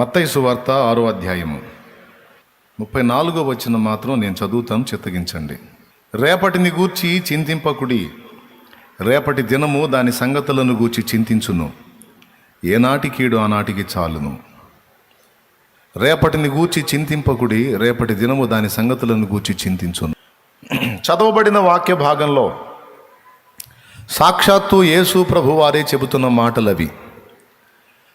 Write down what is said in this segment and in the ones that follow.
మత్తయి సువార్త 6వ అధ్యాయము 34వ వచనం మాత్రం నేను చదువుతాను, చిత్తగించండి. రేపటిని గూర్చి చింతింపకుడి, రేపటి దినము దాని సంగతులను గూర్చి చింతించును, ఏనాటి కీడు ఆనాటికి చాలును. రేపటిని గూర్చి చింతింపకుడి, రేపటి దినము దాని సంగతులను గూర్చి చింతించును. చదవబడిన వాక్య భాగంలో సాక్షాత్తు యేసు ప్రభు వారే చెబుతున్న మాటలవి.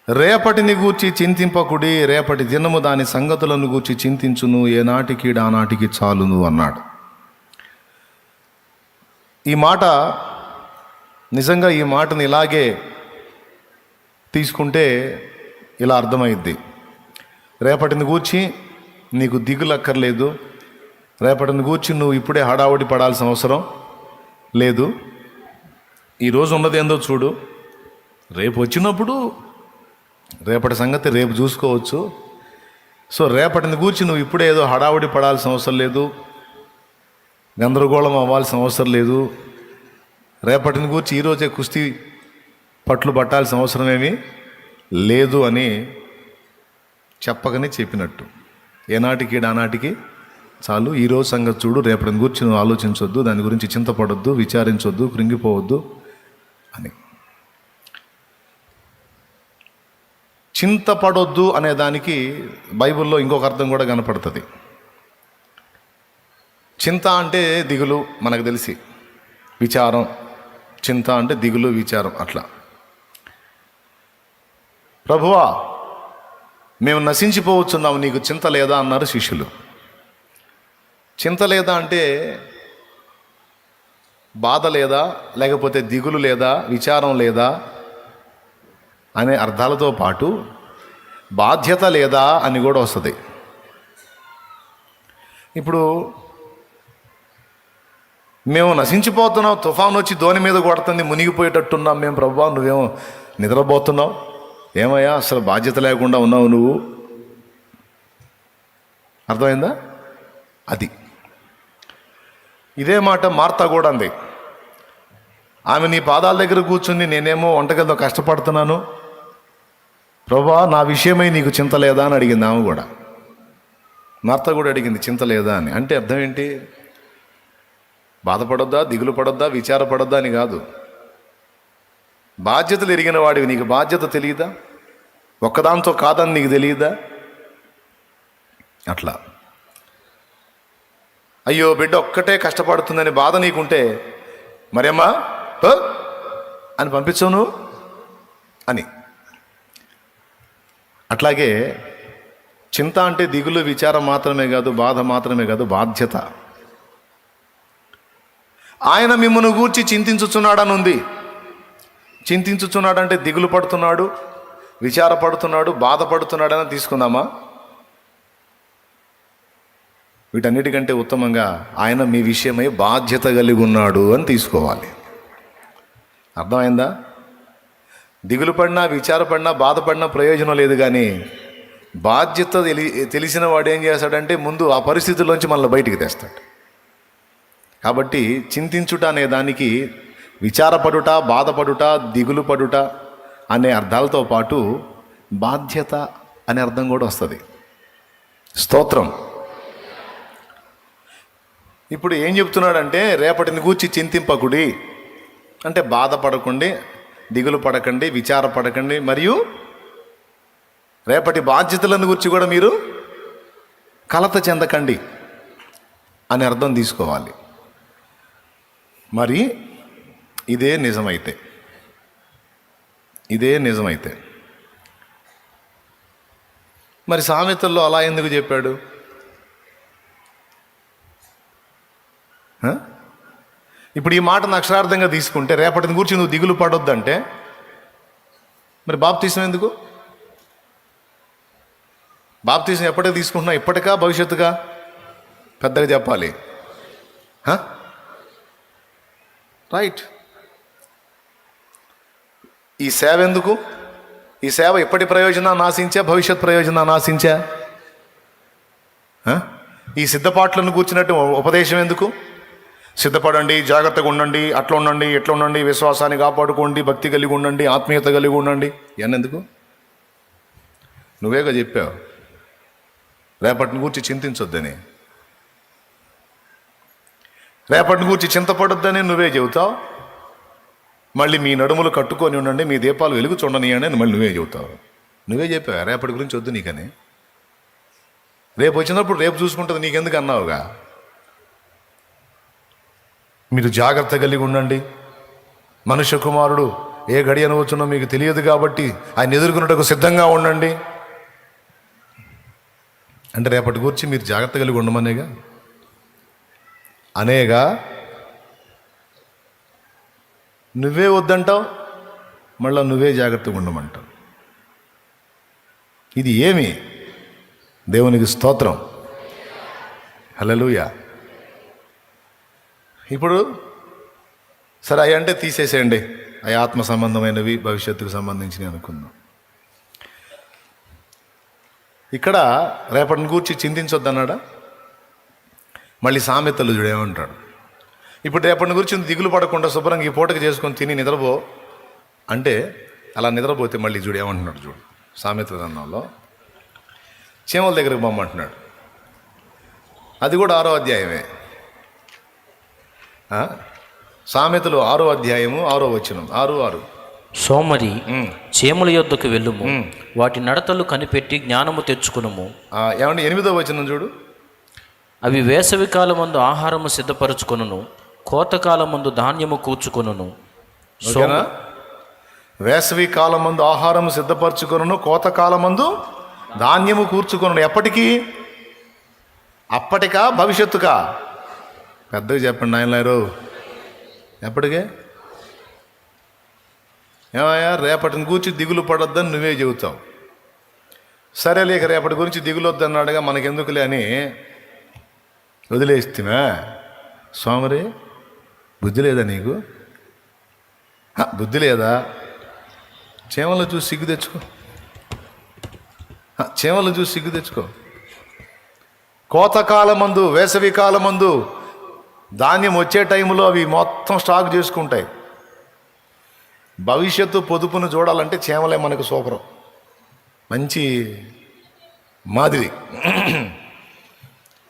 రేపటిని గూర్చి చింతింపకుడి, రేపటి దినము దాని సంగతులను గూర్చి చింతించును, ఏనాటికి ఆనాటికి చాలును అన్నాడు. ఈ మాట నిజంగా ఈ మాటని ఇలాగే తీసుకుంటే ఇలా అర్థమైద్ది. రేపటిని గూర్చి నీకు దిగులక్కర్లేదు, రేపటిని గూర్చి నువ్వు ఇప్పుడే హడావుడి పడాల్సిన అవసరం లేదు. ఈరోజు ఉన్నది ఏందో చూడు, రేపు వచ్చినప్పుడు రేపటి సంగతి రేపు చూసుకోవచ్చు. సో రేపటిని గూర్చి నువ్వు ఇప్పుడే ఏదో హడావుడి పడాల్సిన అవసరం లేదు, గందరగోళం అవ్వాల్సిన అవసరం లేదు. రేపటిని గూర్చి ఈరోజే కుస్తీ పట్లు పట్టాల్సిన అవసరమేమీ లేదు అని చెప్పకనే చెప్పినట్టు. ఏనాటికి ఆనాటికి చాలు, ఈరోజు సంగతి చూడు, రేపటిని గూర్చి నువ్వు ఆలోచించొద్దు, దాని గురించి చింతపడొద్దు, విచారించొద్దు, కృంగిపోవద్దు అని. చింతపడొద్దు అనే దానికి బైబిల్లో ఇంకొక అర్థం కూడా కనపడుతుంది. చింత అంటే దిగులు, మనకు తెలిసి విచారం. చింత అంటే దిగులు, విచారం. అట్లా ప్రభువా మేము నశించిపోవచ్చున్నాము, నీకు చింత లేదా అన్నారు శిష్యులు. చింత లేదా అంటే బాధ లేదా, లేకపోతే దిగులు లేదా, విచారం లేదా అనే అర్థాలతో పాటు బాధ్యత లేదా అని కూడా వస్తుంది. ఇప్పుడు మేము నశించిపోతున్నాం, తుఫాను వచ్చి ధోని మీద కొడుతుంది, మునిగిపోయేటట్టున్నాం మేము. ప్రభువా నువ్వేమో నిద్రపోతున్నావు, ఏమయ్యా అసలు బాధ్యత లేకుండా ఉన్నావు నువ్వు. అర్థమైందా? అది ఇదే మాట మార్తా కూడా అంది. ఆమె నీ పాదాల దగ్గర కూర్చుని నేనేమో వంటగదిలో కష్టపడుతున్నాను, ప్రభువా నా విషయమై నీకు చింత లేదా అని అడిగింది. ఆమె కూడా, మార్త కూడా అడిగింది చింత లేదా అని. అంటే అర్థం ఏంటి? బాధపడొద్దా, దిగులు పడొద్దా, విచారపడొద్దా అని కాదు. బాధ్యతలు ఎరిగిన వాడివి, నీకు బాధ్యత తెలియదా? ఒక్కదాంతో కాదని నీకు తెలియదా? అట్లా అయ్యో బిడ్డ ఒక్కటే కష్టపడుతుందని బాధ నీకుంటే మరేమ్మా అని పంపించవు నువ్వు అని. అట్లాగే చింత అంటే దిగులు, విచారం మాత్రమే కాదు, బాధ మాత్రమే కాదు, బాధ్యత. ఆయన మిమ్మల్ని గూర్చి చింతించుచున్నాడని ఉంది. చింతించుచున్నాడంటే దిగులు పడుతున్నాడు, విచారపడుతున్నాడు, బాధపడుతున్నాడని తీసుకుందామా? వీటన్నిటికంటే ఉత్తమంగా ఆయన మీ విషయమై బాధ్యత కలిగి ఉన్నాడు అని తీసుకోవాలి. అర్థమైందా? దిగులు పడినా, విచారపడినా, బాధపడినా ప్రయోజనం లేదు. కానీ బాధ్యత తెలిసిన వాడు ఏం చేస్తాడంటే ముందు ఆ పరిస్థితుల్లోంచి మనల్ని బయటికి తెస్తాడు. కాబట్టి చింతించుట అనే దానికి విచారపడుట, బాధపడుట, దిగులు పడుట అనే అర్థాలతో పాటు బాధ్యత అనే అర్థం కూడా వస్తుంది. స్తోత్రం. ఇప్పుడు ఏం చెప్తున్నాడంటే రేపటిని గూర్చి చింతింపకుడి అంటే బాధపడకండి, దిగులు పడకండి, విచారపడకండి, మరియు రేపటి బాధ్యతలను గురించి కూడా మీరు కలత చెందకండి అని అర్థం తీసుకోవాలి. మరి ఇదే నిజమైతే మరి సామెతల్లో అలా ఎందుకు చెప్పాడు? ఇప్పుడు ఈ మాటను అక్షరార్థంగా తీసుకుంటే రేపటిని గురించి నువ్వు దిగులు పడొద్దంటే మరి బాప్తీసం ఎందుకు? బాప్తీసం ఎప్పటికి తీసుకుంటున్నావు? ఇప్పటికా భవిష్యత్తుగా? పెద్దగా చెప్పాలి. రైట్. ఈ సేవ ఎందుకు? ఈ సేవ ఇప్పటి ప్రయోజనాన్ని ఆశించా, భవిష్యత్ ప్రయోజనాన్ని ఆశించా? ఈ సిద్ధపాట్లను కూర్చున్నట్టు ఉపదేశం ఎందుకు? సిద్ధపడండి, జాగ్రత్తగా ఉండండి, అట్లా ఉండండి, ఎట్లా ఉండండి, విశ్వాసాన్ని కాపాడుకోండి, భక్తి కలిగి ఉండండి, ఆత్మీయత కలిగి ఉండండి, ఇవన్నీ ఎందుకు? నువ్వేగా చెప్పావు రేపటిని గూర్చి చింతించొద్దని. రేపటిని గూర్చి చింతపడొద్దని నువ్వే చెబుతావు. మళ్ళీ మీ నడుములు కట్టుకొని ఉండండి, మీ దీపాలు వెలుగు చూడనియండి అని మళ్ళీ నువ్వే చెబుతావు. నువ్వే చెప్పావు రేపటి గురించి వద్దు నీకని. రేపు వచ్చినప్పుడు రేపు చూసుకుంటుంది నీకెందుకు అన్నావుగా. మీరు జాగ్రత్త కలిగి ఉండండి, మనుష్య కుమారుడు ఏ గడియన వచ్చునో మీకు తెలియదు కాబట్టి ఆయన ఎదుర్కొన్నటకు సిద్ధంగా ఉండండి అంటే రేపటి గురించి మీరు జాగ్రత్త కలిగి ఉండమనేగా అనేగా. నువ్వే వద్దంటావు, మళ్ళీ నువ్వే జాగ్రత్తగా ఉండమంటావు. ఇది ఏమి? దేవునికి స్తోత్రం, హల్లెలూయా. ఇప్పుడు సరే అవి అంటే తీసేసేయండి, అవి ఆత్మ సంబంధమైనవి, భవిష్యత్తుకు సంబంధించినవి అనుకుందాం. ఇక్కడ రేపటిని గూర్చి చింతించొద్దన్నాడా? మళ్ళీ సామెతలు చూడేమంటాడు, ఇప్పుడు రేపటిని గురించి దిగులు పడకుండా శుభ్రంగా ఈ పూటకి చేసుకొని తిని నిద్రపో అంటే అలా నిద్రపోతే మళ్ళీ చూడు ఏమంటున్నాడు చూడు. సామెతల గ్రంథంలో చీమల దగ్గరికి పొమ్మంటున్నాడు. అది కూడా 6వ అధ్యాయమే. సామెతలు 6వ అధ్యాయము 6వ వచనం 6:6. సోమరి చీమల యొద్దకు వెళ్ళుము, వాటి నడతలు కనిపెట్టి జ్ఞానము తెచ్చుకునుము. ఏమంటే 8వ వచనం చూడు. అవి వేసవి కాలమందు ఆహారము సిద్ధపరచుకొనును, కోతకాలమందు ధాన్యము కూర్చుకొనును. వేసవి కాలమందు ఆహారము సిద్ధపరచుకొనును, కోతకాలమందు ధాన్యము కూర్చుకొనును. ఎప్పటికీ? అప్పటికా భవిష్యత్తుకా? పెద్దగా చెప్పండి నాయనలారు. ఎప్పటికే? ఏమయ్యా రేపటిని గురించి దిగులు పడొద్దని నువ్వే చెబుతావు. సరే లేక రేపటి గురించి దిగులు వద్దన్నాడుగా మనకెందుకులే అని వదిలేస్తున్నా. స్వామరే బుద్ధి లేదా నీకు? బుద్ధి లేదా? చీమలు చూసి సిగ్గు తెచ్చుకో, చీమలు చూసి సిగ్గు తెచ్చుకో. కోతకాలమందు వేసవి కాలమందు ధాన్యం వచ్చే టైంలో అవి మొత్తం స్టాక్ చేసుకుంటాయి. భవిష్యత్తు పొదుపును చూడాలంటే చీమలే మనకు సూపరం, మంచి మాదిరి.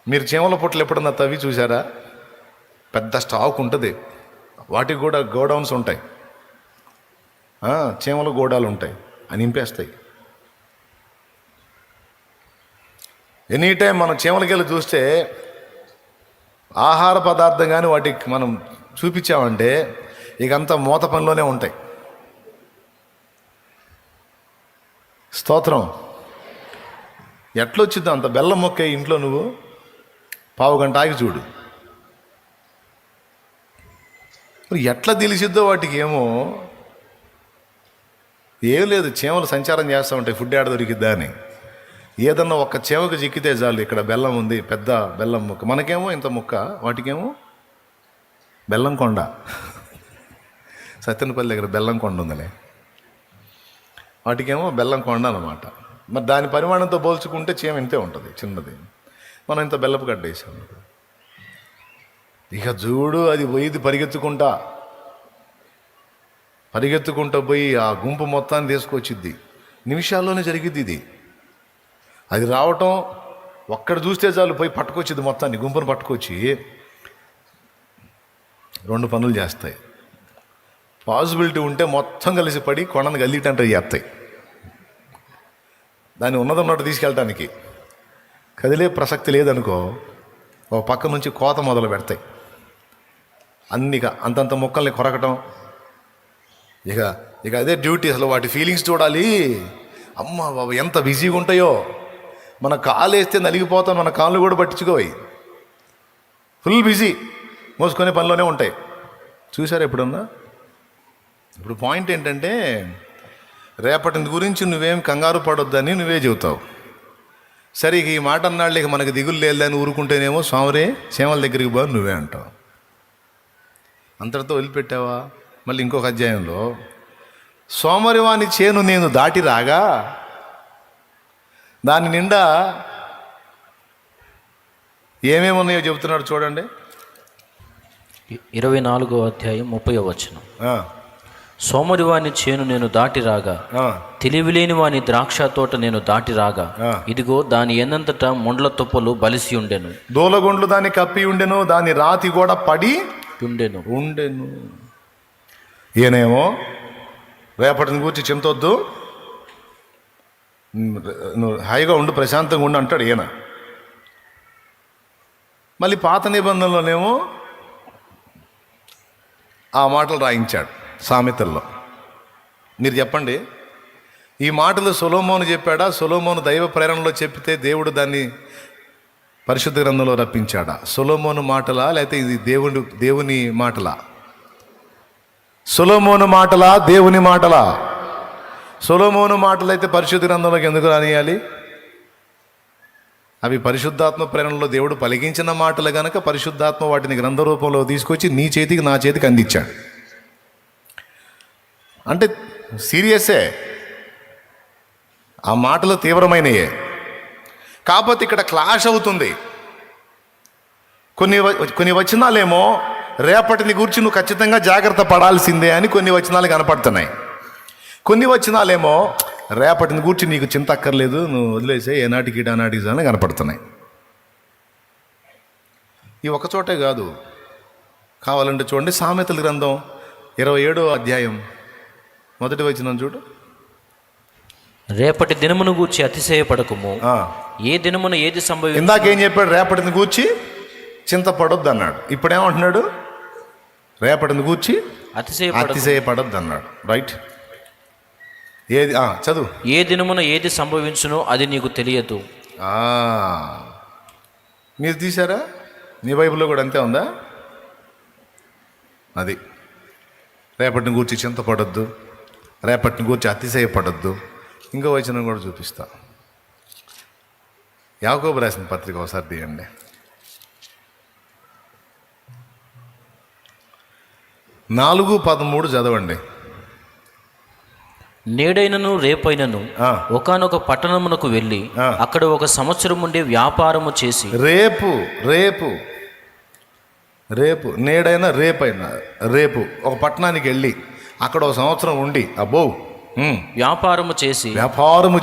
మీరు చీమల పుట్టలు ఎప్పుడన్నా తవ్వి చూసారా? పెద్ద స్టాక్ ఉంటుంది, వాటికి కూడా గోడౌన్స్ ఉంటాయి, చీమల గోడాలు ఉంటాయి, అని నింపేస్తాయి. ఎనీ టైం మనం చీమలకెళ్ళి చూస్తే ఆహార పదార్థం కానీ వాటికి మనం చూపించామంటే ఇక అంతా మూత పనిలోనే ఉంటాయి. స్తోత్రం. ఎట్లొచ్చిద్దో అంత బెల్లం మొక్కే ఇంట్లో నువ్వు 1/2 గంట ఆగి చూడు, ఎట్లా తెలిసిద్దో వాటికి. ఏమో ఏం లేదు, చీమలు సంచారం చేస్తూ ఉంటాయి, ఫుడ్ ఏడ దొరికిద్దా అని. ఏదన్నా ఒక్క చీమకు చిక్కితే చాలు, ఇక్కడ బెల్లం ఉంది, పెద్ద బెల్లం ముక్క. మనకేమో ఇంత ముక్క, వాటికేమో బెల్లం కొండ. సత్యనపల్లి దగ్గర బెల్లం కొండ ఉందిలే, వాటికేమో బెల్లం కొండ అన్నమాట. మరి దాని పరిమాణంతో పోల్చుకుంటే చీమ ఇంతే ఉంటుంది, చిన్నది. మనం ఇంత బెల్లపు గడ్డ వేసాం. ఇక చూడు అది పోయిది పరిగెత్తుకుంటూ పోయి ఆ గుంపు మొత్తాన్ని తీసుకొచ్చిద్ది. నిమిషాల్లోనే జరిగిద్ది ఇది. అది రావటం ఒక్కడ చూస్తే చాలు, పోయి పట్టుకొచ్చిద్ది మొత్తాన్ని, గుంపును పట్టుకొచ్చి 2 పనులు చేస్తాయి. పాసిబిలిటీ ఉంటే మొత్తం కలిసి పడి కొండను గల్లీటంటే చేస్తాయి. దాన్ని ఉన్నదన్నట్టు తీసుకెళ్ళటానికి కదిలే ప్రసక్తి లేదనుకో, ఒక పక్క నుంచి కోత మొదలు పెడతాయి. అన్నిగా అంతంత మొక్కల్ని కొరకటం. ఇక అదే డ్యూటీ. అసలు వాటి ఫీలింగ్స్ చూడాలి. అమ్మ బాబు ఎంత బిజీగా ఉంటాయో. మన కాలు వేస్తే నలిగిపోతాం, మన కాళ్ళు కూడా పట్టించుకోవాలి. ఫుల్ బిజీ, మోసుకునే పనిలోనే ఉంటాయి. చూసారా ఎప్పుడన్నా? ఇప్పుడు పాయింట్ ఏంటంటే, రేపటి గురించి నువ్వేం కంగారు పడొద్దని నువ్వే చెబుతావు. సరే ఇక ఈ మాట అన్నాళ్ళు ఇక మనకి దిగులు లేదని ఊరుకుంటేనేమో స్వామరే చీమల దగ్గరికి పో నువ్వే అంటావు. అంతటితో వదిలిపెట్టావా? మళ్ళీ ఇంకొక అధ్యాయంలో సోమరివాని చేను నేను దాటి రాగా దాని నిండా ఏమేమి ఉన్నాయో చెబుతున్నాడు చూడండి. 24వ అధ్యాయం 30వ వచనం. సోమరివాని చేను నేను దాటి రాగా, ఆ, తెలివిలేని వాని ద్రాక్ష తోట నేను దాటి రాగా, ఆ. ఇదిగో దాని ఎందంతట ముండ్ల తుప్పలు బలిసి ఉండెను దూలగొండ్లు దాన్ని కప్పి ఉండెను, దాని రాతి కూడా పడి ఉండెను. ఉండెను. ఈయనేమో రేపటిని గురించి చింతొద్దు, నువ్వు హాయిగా ఉండు, ప్రశాంతంగా ఉండు అంటాడు ఈయన. మళ్ళీ పాత నిబంధనలోనేమో ఆ మాటలు రాయించాడు సామెతల్లో. మీరు చెప్పండి, ఈ మాటలు సొలొమోను చెప్పాడా? సొలొమోను దైవ ప్రేరణలో చెప్పితే దేవుడు దాన్ని పరిశుద్ధ గ్రంథంలో రప్పించాడా? సొలొమోను మాటలా లేకపోతే ఇది దేవుని మాటలా? సొలొమోను మాటలా దేవుని మాటలా? సొలొమోను మాటలు అయితే పరిశుద్ధ గ్రంథంలోకి ఎందుకు రానియాలి? అవి పరిశుద్ధాత్మ ప్రేరణలో దేవుడు పలికించిన మాటలు గనక పరిశుద్ధాత్మ వాటిని గ్రంథ రూపంలో తీసుకొచ్చి నీ చేతికి నా చేతికి అందించాడు. అంటే సీరియసే, ఆ మాటలు తీవ్రమైనయే. కాకపోతే ఇక్కడ క్లాష్ అవుతుంది. కొన్ని వచనాలేమో రేపటిని గురించి నువ్వు ఖచ్చితంగా జాగ్రత్త పడాల్సిందే అని కొన్ని వచనాలు కనపడుతున్నాయి. కొన్ని వచనాలేమో రేపటిని గురించి నీకు చింత అక్కర్లేదు, నువ్వు వదిలేసే, ఏనాటికి ఈనాటికి అని కనపడుతున్నాయి. ఈ ఒకచోటే కాదు, కావాలంటే చూడండి సామెతల గ్రంథం 27వ అధ్యాయం 1వ వచనం చూడు. రేపటి దినమును గూర్చి అతిశయపడకుము, ఏ దినమున ఏది సంభవించు. ఇందాకేం చెప్పాడు? రేపటిని గూర్చి చింతపడొద్దు అన్నాడు. ఇప్పుడేమంటున్నాడు? రేపటిని గూర్చి అతిశయపడొద్దు అన్నాడు. రైట్, ఏది చదువు. ఏ దినమున ఏది సంభవించునో అది నీకు తెలియదు. మీరు తీశారా? మీ బైబిల్లో కూడా అంతే ఉందా? అది రేపటిని గూర్చి చింతపడొద్దు, రేపటిని గూర్చి అతిశయపడొద్దు. ఇంకో వచనం కూడా చూపిస్తా. యాకోబు రాసిన పత్రిక ఒకసారి తీయండి. 4:13 చదవండి. నేడైనను రేపైనను ఒకానొక పట్టణమునకు వెళ్ళి అక్కడ ఒక సంవత్సరం ఉండి వ్యాపారము చేసి. రేపు రేపు రేపు నేడైనా రేపైనా రేపు ఒక పట్టణానికి వెళ్ళి అక్కడ ఒక సంవత్సరం ఉండి వ్యాపారము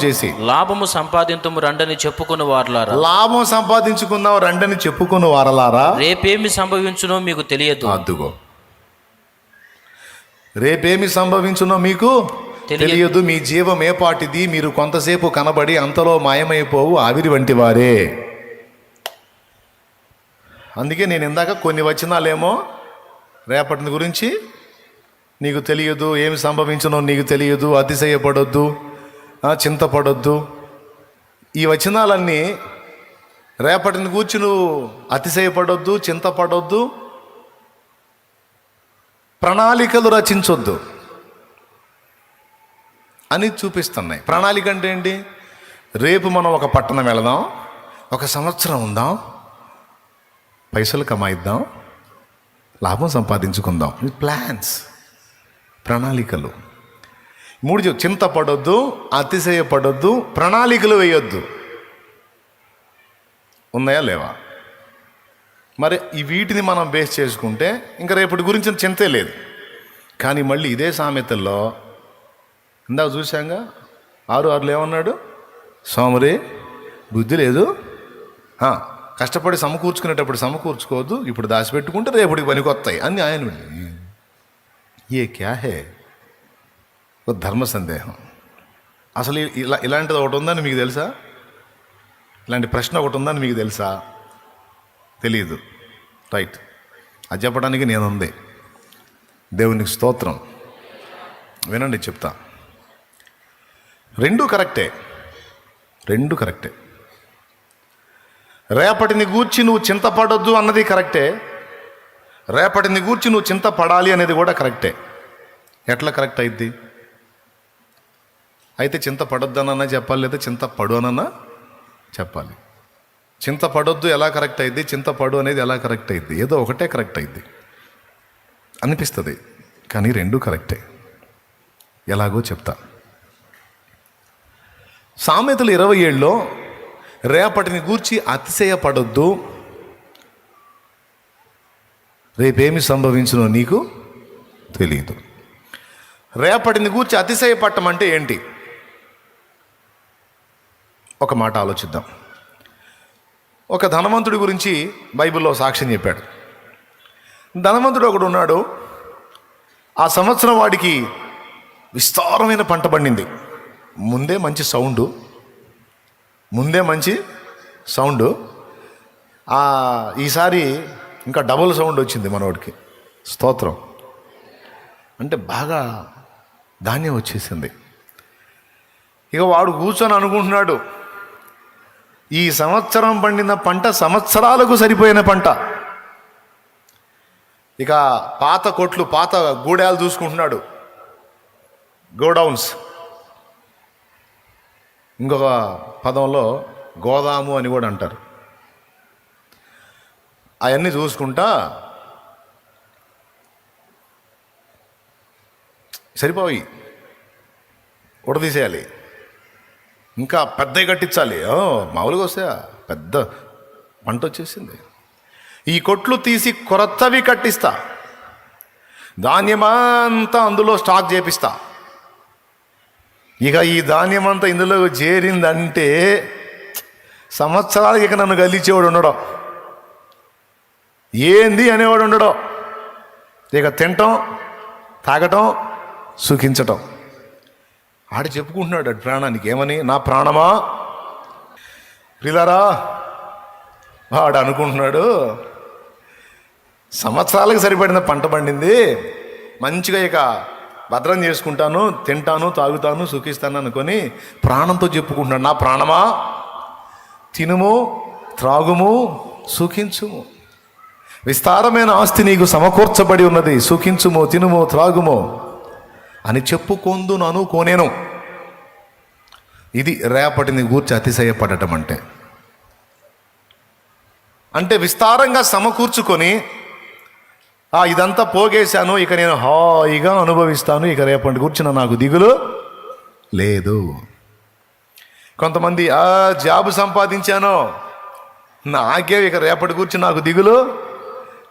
చేసి లాభము సంపాదించము రండని చెప్పుకుని వారలారా. లాభం సంపాదించుకుందాం రండని చెప్పుకుని వారలారా. రేపేమి సంభవించునో మీకు తెలియదు. అద్దుగో, రేపేమి సంభవించునో మీకు తెలియదు. మీ జీవం ఏపాటిది, మీరు కొంతసేపు కనబడి అంతలో మాయమైపోవు ఆవిరి వంటి వారే. అందుకే నేను ఇందాక కొన్ని వచనాలేమో రేపటిని గురించి నీకు తెలియదు, ఏమి సంభవించునో నీకు తెలియదు, అతిశయపడొద్దు, చింతపడొద్దు. ఈ వచనాలన్నీ రేపటిని గూర్చి నువ్వు అతిశయపడొద్దు, చింతపడొద్దు, ప్రణాళికలు రచించొద్దు అని చూపిస్తున్నాయి. ప్రణాళిక అంటే ఏంటి? రేపు మనం ఒక పట్టణం వెళదాం, ఒక సంవత్సరం ఉందాం, పైసలు కమాయిద్దాం, లాభం సంపాదించుకుందాం. ప్లాన్స్, ప్రణాళికలు. 3 చింతపడొద్దు, అతిశయపడొద్దు, ప్రణాళికలు వేయొద్దు. ఉన్నాయా లేవా? మరి ఈ వీటిని మనం బేస్ చేసుకుంటే ఇంకా రేపటి గురించి చింతే లేదు. కానీ మళ్ళీ ఇదే సామెతల్లో ఇందాక చూశాంగా 6:6 ఏమన్నాడు? సోమరి బుద్ధి లేదు, కష్టపడి సమకూర్చుకునేటప్పుడు సమకూర్చుకోవద్దు, ఇప్పుడు దాచిపెట్టుకుంటే రేపటికి పనికొస్తాయి అని ఆయన. ఏ క్యా హే? ఒక ధర్మ సందేహం. అసలు ఇలాంటిది ఒకటి ఉందని మీకు తెలుసా? ఇలాంటి ప్రశ్న ఒకటి ఉందని మీకు తెలుసా? తెలీదు. రైట్, అది చెప్పడానికి నేనుంది. దేవునికి స్తోత్రం. వినండి, చెప్తా. రెండు కరెక్టే. రేపటిని గూర్చి నువ్వు చింతపడొద్దు అన్నది కరెక్టే, రేపటిని గూర్చి నువ్వు చింతపడాలి అనేది కూడా కరెక్టే. ఎట్లా కరెక్ట్ అయింది? అయితే చింతపడొద్దు అనన్నా చెప్పాలి, లేదా చింతపడు అనన్నా చెప్పాలి. చింతపడొద్దు ఎలా కరెక్ట్ అయింది, చింతపడు అనేది ఎలా కరెక్ట్ అయింది? ఏదో ఒకటే కరెక్ట్ అయింది అనిపిస్తుంది, కానీ రెండు కరెక్టే. ఎలాగో చెప్తా. సామెతలు 27లో రేపటిని గూర్చి అతిశయపడొద్దు, రేపేమి సంభవించునో నీకు తెలియదు. రేపటిని గూర్చి అతిశయపడటం అంటే ఏంటి? ఒక మాట ఆలోచిద్దాం. ఒక ధనవంతుడి గురించి బైబిల్లో సాక్ష్యం చెప్పాడు. ధనవంతుడు ఒకడు ఉన్నాడు. ఆ సంవత్సరం వాడికి విస్తారమైన పంట పండింది. ముందే మంచి సౌండు. ఈసారి ఇంకా డబుల్ సౌండ్ వచ్చింది మనోడికి. స్తోత్రం. అంటే బాగా ధాన్యం వచ్చేసింది. ఇక వాడు కూర్చొని అనుకుంటున్నాడు, ఈ సంవత్సరం పండిన పంట సంవత్సరాలకు సరిపోయిన పంట. ఇక పాత కొట్లు, పాత గూడాలు చూసుకుంటున్నాడు, గోడౌన్స్. ఇంకొక పదంలో గోదాము అని కూడా అంటారు. అవన్నీ చూసుకుంటా సరిపోయి ఉడదీసేయాలి, ఇంకా పెద్దవి కట్టించాలి. మామూలుగా వస్తే పెద్ద పంట వచ్చేసింది. ఈ కొట్లు తీసి కొత్తవి కట్టిస్తా, ధాన్యమంతా అందులో స్టాక్ చేపిస్తా. ఇక ఈ ధాన్యమంతా ఇందులో చేరిందంటే సంవత్సరాలకి ఇక నన్ను గలిచేవాడు ఉండడం, ఏంది అనేవాడు ఉండడం. ఇక తినటం, తాగటం, సుఖించటం. ఆడు చెప్పుకుంటున్నాడు అటు ప్రాణానికి ఏమని, నా ప్రాణమా ప్రియులారా. వాడు అనుకుంటున్నాడు, సంవత్సరాలకు సరిపడిన పంట పండింది, మంచిగా ఇక భద్రం చేసుకుంటాను, తింటాను, తాగుతాను, సుఖిస్తాను అనుకొని ప్రాణంతో చెప్పుకుంటున్నాడు, నా ప్రాణమా తినుము, త్రాగుము, సుఖించుము. విస్తారమైన ఆస్తి నీకు సమకూర్చబడి ఉన్నది, సుఖించుము, తినుము, త్రాగుము అని చెప్పుకొందును అనుకోనేను. ఇది రేపటిని గూర్చి అతిశయపడటం అంటే. అంటే విస్తారంగా సమకూర్చుకొని ఇదంతా పోగేశాను, ఇక నేను హాయిగా అనుభవిస్తాను, ఇక రేపటి కూర్చున్న నాకు దిగులు లేదు. కొంతమంది జాబు సంపాదించాను, నాకే ఇక రేపటి కూర్చుని నాకు దిగులు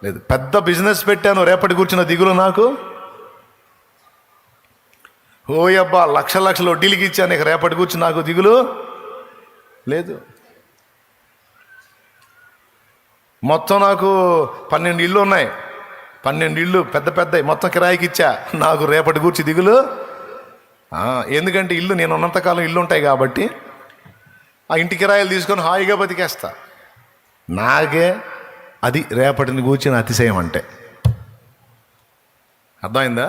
లేదు. పెద్ద బిజినెస్ పెట్టాను, రేపటి కూర్చున్న దిగులు నాకు. ఓయబ్బా లక్షల వడ్డీలకి ఇచ్చాను, ఇక రేపటి కూర్చుని నాకు దిగులు లేదు. మొత్తం నాకు 12 ఇళ్ళు ఉన్నాయి, 12 ఇళ్ళు పెద్ద మొత్తం కిరాయికి ఇచ్చా, నాకు రేపటి కూర్చి దిగులు. ఎందుకంటే ఇల్లు నేను ఉన్నంతకాలం ఇల్లు ఉంటాయి కాబట్టి ఆ ఇంటి కిరాయిలు తీసుకొని హాయిగా బతికేస్తా. నాకే అది రేపటిని కూర్చిన అతిశయం అంటే. అర్థమైందా?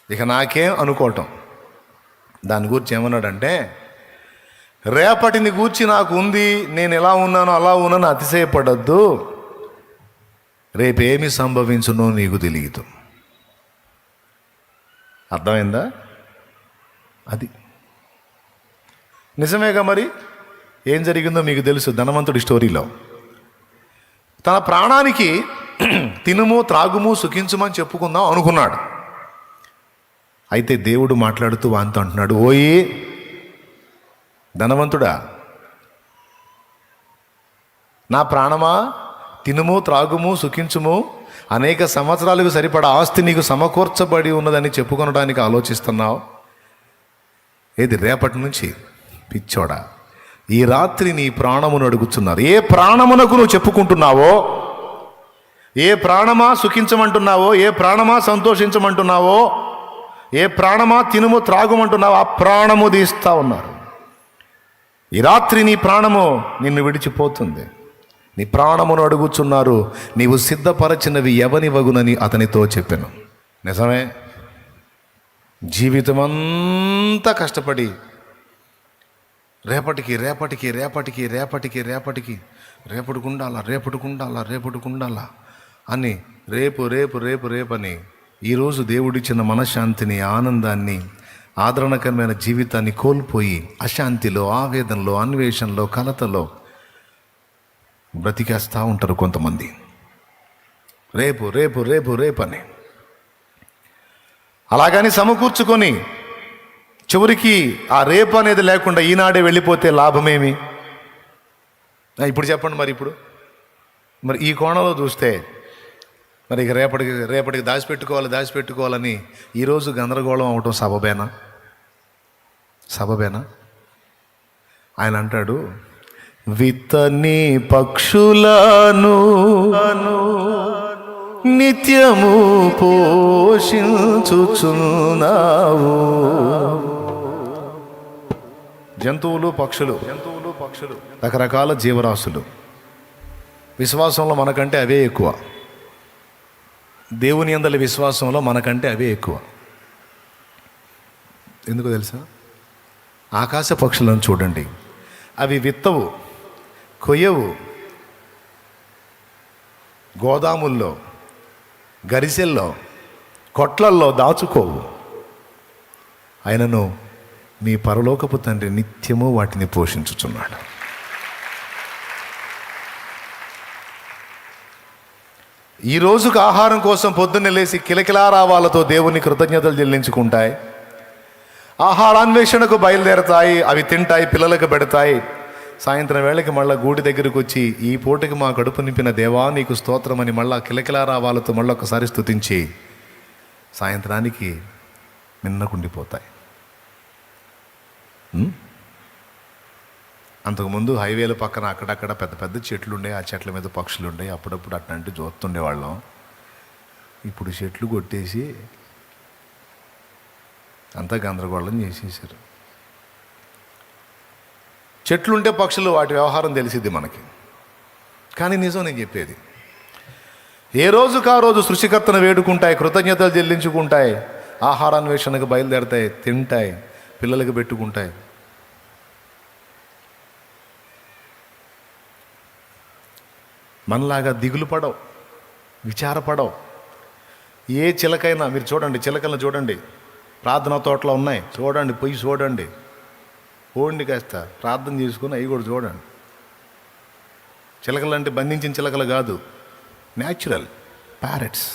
ఇక నాకేం అనుకోవటం. దాని గురించి ఏమన్నాడంటే, రేపటిని గూర్చి నాకు ఉంది, నేను ఎలా ఉన్నానో అలా ఉన్నాను అతిశయపడద్దు, రేపేమి సంభవించునో నీకు తెలియదు. అర్థమైందా? అది నిజమేగా. మరి ఏం జరిగిందో మీకు తెలుసు. ధనవంతుడి స్టోరీలో తన ప్రాణానికి తినుము, త్రాగుము, సుఖించుమని చెప్పుకుందాం అనుకున్నాడు. అయితే దేవుడు మాట్లాడుతూ వానితో అంటున్నాడు, ఓయి ధనవంతుడా, నా ప్రాణమా తినుము, త్రాగుము, సుఖించుము, అనేక సంవత్సరాలకు సరిపడా ఆస్తి నీకు సమకూర్చబడి ఉన్నదని చెప్పుకొనడానికి ఆలోచిస్తున్నావు. ఏది రేపటి నుంచి? పిచ్చోడా, ఈ రాత్రి నీ ప్రాణమును అడుగుతున్నారు. ఏ ప్రాణమునకు నువ్వు చెప్పుకుంటున్నావో, ఏ ప్రాణమా సుఖించమంటున్నావో, ఏ ప్రాణమా సంతోషించమంటున్నావో, ఏ ప్రాణమా తినుము త్రాగుమంటున్నావో ఆ ప్రాణము తీస్తా ఉన్నారు. ఈ రాత్రి నీ ప్రాణము నిన్ను విడిచిపోతుంది. నీ ప్రాణమును అడుగుచున్నారు, నీవు సిద్ధపరచినవి ఎవని వగునని అతనితో చెప్పాను. నిజమే. జీవితమంతా కష్టపడి రేపటికుండాలా అని రేపని ఈరోజు దేవుడిచ్చిన మనశ్శాంతిని, ఆనందాన్ని, ఆదరణకరమైన జీవితాన్ని కోల్పోయి అశాంతిలో, ఆవేదనలో, అన్వేషణలో, కలతలో బ్రతికేస్తూ ఉంటారు కొంతమంది. రేపు అని అలాగని సమకూర్చుకొని చివరికి ఆ రేపు అనేది లేకుండా ఈనాడే వెళ్ళిపోతే లాభమేమి? ఇప్పుడు చెప్పండి. మరి ఈ కోణంలో చూస్తే మరి ఇక రేపటికి దాచిపెట్టుకోవాలని ఈరోజు గందరగోళం అవటం సబబేనా? ఆయన అంటాడు, విత్తని పక్షులను నిత్యము పోషించుచున్నావు. జంతువులు పక్షులు రకరకాల జీవరాశులు. విశ్వాసంలో మనకంటే అవే ఎక్కువ. దేవుని యందలి విశ్వాసంలో మనకంటే అవే ఎక్కువ. ఎందుకు తెలుసా? ఆకాశ పక్షులను చూడండి, అవి విత్తవు, కొయ్యవు, గోదాముల్లో, గరిసెల్లో, కొట్లల్లో దాచుకోవు. ఆయనను మీ పరలోకపు తండ్రి నిత్యము వాటిని పోషించుచున్నాడు. ఈ రోజుకు ఆహారం కోసం పొద్దున్నే లేచి కిలకిలారావాలతో దేవుని కృతజ్ఞతలు చెల్లించుకుంటాయి. ఆహారాన్వేషణకు బయలుదేరతాయి, అవి తింటాయి, పిల్లలకు పెడతాయి. సాయంత్రం వేళకి మళ్ళీ గూడి దగ్గరకు వచ్చి, ఈ పూటకి మా కడుపు నింపిన దేవా నీకు స్తోత్రమని మళ్ళా కిలకిలారావాలతో మళ్ళొకసారి స్తుతించి సాయంత్రానికి మిన్నకుండిపోతాయి. అంతకుముందు హైవేల పక్కన అక్కడక్కడ పెద్ద పెద్ద చెట్లు ఉండే, ఆ చెట్ల మీద పక్షులు ఉండే, అప్పుడప్పుడు అట్లాంటి చూస్తుండేవాళ్ళం. ఇప్పుడు చెట్లు కొట్టేసి అంతా గందరగోళం చేసేసారు. చెట్లుంటే పక్షులు వాటి వ్యవహారం తెలిసిద్ది మనకి. కానీ నిజం నేను చెప్పేది, ఏ రోజుకు ఆ రోజు సృష్టికర్తను వేడుకుంటాయి, కృతజ్ఞతలు చెల్లించుకుంటాయి, ఆహారాన్వేషణకు బయలుదేరతాయి, తింటాయి, పిల్లలకు పెట్టుకుంటాయి. మనలాగా దిగులు పడవు, విచారపడవు. ఏ చిలకైనా మీరు చూడండి, చిలకలను చూడండి, ప్రార్థనా తోటలో ఉన్నాయి, చూడండి, పొయ్యి చూడండి, ఓండి కాస్త ప్రార్థన చేసుకుని అవి కూడా చూడండి. చిలకలు అంటే బంధించిన చిలకలు కాదు, న్యాచురల్ ప్యారెట్స్.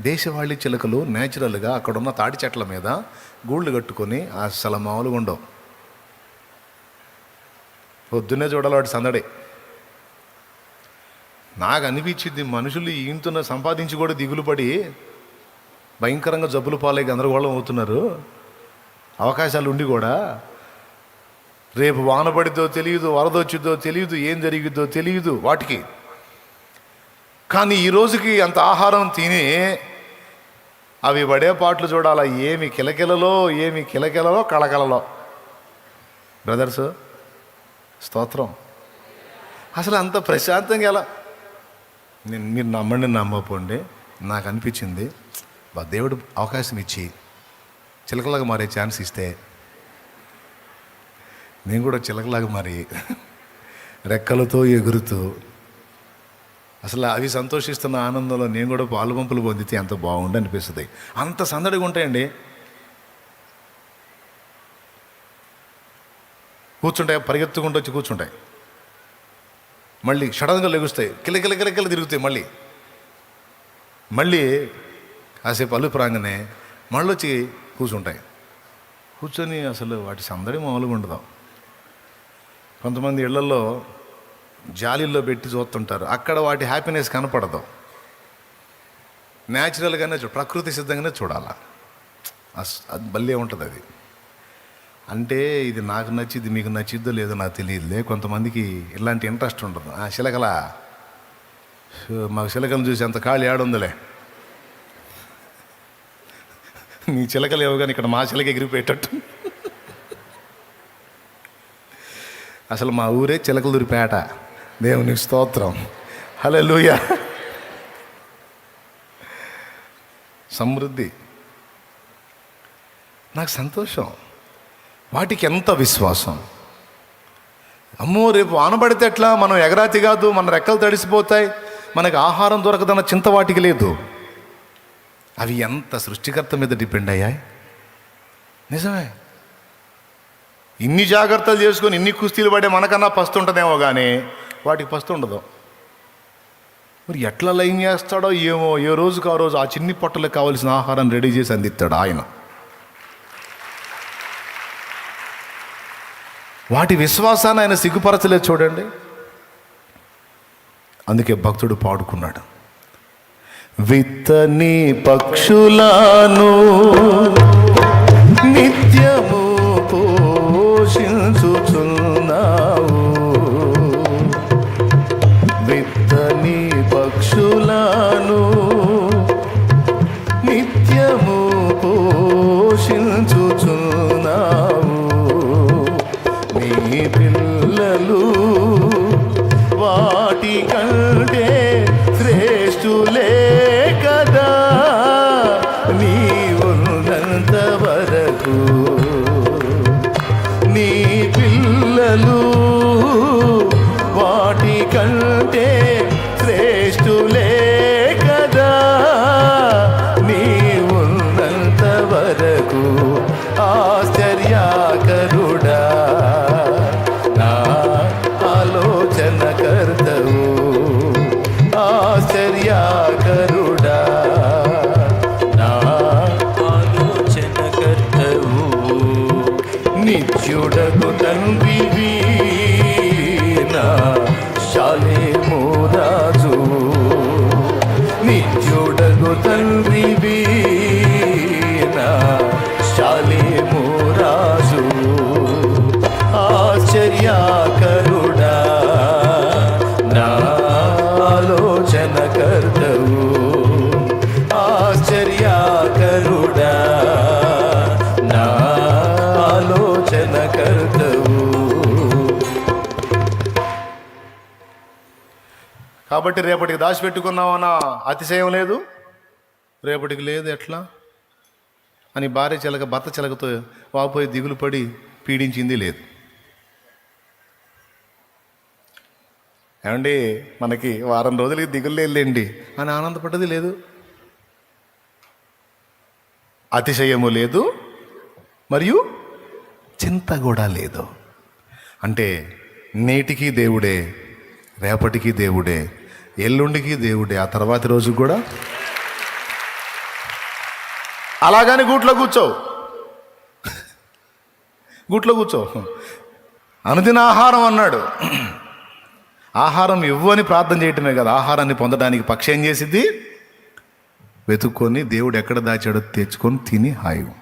దేశవాళీ చిలకలు న్యాచురల్గా అక్కడున్న తాటి చెట్ల మీద గూళ్ళు కట్టుకొని అసలు మామూలుగా ఉండవు. పొద్దున్నే చూడాలి వాటి సందడి. నాకు అనిపించింది, మనుషులు ఈయంతో సంపాదించి కూడా దిగులు పడి భయంకరంగా జబ్బులు పాలై గందరగోళం అవుతున్నారు. అవకాశాలు ఉండి కూడా రేపు వాన పడిద్దో తెలియదు, వరద వచ్చిద్దో తెలియదు, ఏం జరిగిద్దో తెలియదు వాటికి. కానీ ఈ రోజుకి అంత ఆహారం తిని అవి పడే పాటలు చూడాలా. ఏమి కిలకిలలో కళకళలో. బ్రదర్స్ స్తోత్రం. అసలు అంత ప్రశాంతంగా ఎలా, మీరు నమ్మండి నమ్మపోండి, నాకు అనిపించింది దేవుడు అవకాశం ఇచ్చి చిలకలాగా మారే ఛాన్స్ ఇస్తే నేను కూడా చిలకలాగా మారి రెక్కలతో ఎగురుతూ అసలు అవి సంతోషిస్తున్న ఆనందంలో నేను కూడా పాలుపంపులు పొందితే ఎంత బాగుండి అనిపిస్తుంది. అంత సందడిగా ఉంటాయండి. కూర్చుంటాయి, పరిగెత్తుకుంటూ వచ్చి కూర్చుంటాయి, మళ్ళీ సడన్గా లెగుస్తాయి, కిలకిల తిరుగుతాయి, మళ్ళీ కాసేపు అలుపు రాగానే మళ్ళీ వచ్చి కూర్చుంటాయి. కూర్చొని అసలు వాటి సందడి మామూలుగా ఉండదు. కొంతమంది ఇళ్లలో జాలీల్లో పెట్టి చూస్తుంటారు, అక్కడ వాటి హ్యాపీనెస్ కనపడదు. న్యాచురల్గానే ప్రకృతి సిద్ధంగానే చూడాలా. అది భలే ఉంటుంది. అది అంటే ఇది నాకు నచ్చిద్ది, మీకు నచ్చిద్దో లేదో నాకు తెలియదులే. కొంతమందికి ఇలాంటి ఇంట్రెస్ట్ ఉండదు. మాకు చిలకలను చూసి అంత ఖాళీ ఆడుందిలే, నీ చిలకలు ఏవో కానీ ఇక్కడ మా చిలక ఎగిరిపోయేటట్టు. అసలు మా ఊరే చిలకలూరిపేట. దేవుని స్తోత్రం, హల్లెలూయా. సమృద్ధి, నాకు సంతోషం. వాటికి ఎంత విశ్వాసం. అమ్మో రేపు ఆనబడితే ఎట్లా, మనం ఎగరాతి కాదు, మన రెక్కలు తడిసిపోతాయి, మనకు ఆహారం దొరకదన్న చింత వాటికి లేదు. అవి ఎంత సృష్టికర్త మీద డిపెండ్ అయ్యాయి. నిజమే, ఇన్ని జాగ్రత్తలు చేసుకొని ఇన్ని కుస్తీలు పడే మనకన్నా పస్తు ఉంటుందేమో కానీ వాటికి పస్తు ఉండదు. మరి ఎట్లా లైన్ చేస్తాడో ఏమో, ఏ రోజుకు ఆ రోజు ఆ చిన్ని పొట్టలకు కావాల్సిన ఆహారం రెడీ చేసి అందిస్తాడు ఆయన. వాటి విశ్వాసాన్ని ఆయన సిగ్గుపరచలేదు. చూడండి, అందుకే భక్తుడు పాడుకున్నాడు, విత్తని పక్షులను నిత్యము పోషించుచున్నావు, విత్తని పక్షులను నిత్యము పోషించుచున్నావు, నీ పిల్లలు వాటి కంటే శ్రేష్ఠులే కదా, నీ ఉన్నంత వరకు నీ పిల్లలు వాటి కంటే శ్రేష్ఠులే కదా, నీ ఉన్నంత వరకు ఆశ్చర్యకరుడా నా ఆలోచనకర్తవు, ఆశ్చర్యకరుడా నా ఆలోచనకర్తవు, నిత్యుడకు తండ్రివి నా శాలేము రాజు, నిత్యుడకు తండ్రివి నా శాలేము రాజు, ఆశ్చర్యకరుడా నా ఆలోచనకర్తవు, ఆశ్చర్యకరుడా నా ఆలోచనకర్తవు. కాబట్టి రేపటికి దాచిపెట్టుకున్నామన్నా అతిశయం లేదు, రేపటికి లేదు ఎట్లా అని భార్య చిలక భర్త చిలకతో వాపోయి దిగులు పడి పీడించింది లేదు. ఏమండి, మనకి వారం రోజులకి దిగులు లేదులేండి అని ఆనందపడ్డది లేదు, అతిశయము లేదు, మరియు చింత కూడా లేదు. అంటే నేటికి దేవుడే, రేపటికి దేవుడే, ఎల్లుండికి దేవుడే, ఆ తర్వాతి రోజు కూడా. అలాగని గూట్లో కూర్చో అనుదిన ఆహారం అన్నాడు. ఆహారం ఇవ్వు అని ప్రార్థన చేయటమే కదా, ఆహారాన్ని పొందడానికి పక్షి ఏం చేసిద్ది, వెతుక్కొని దేవుడు ఎక్కడ దాచాడో తెచ్చుకొని తిని హాయిగా.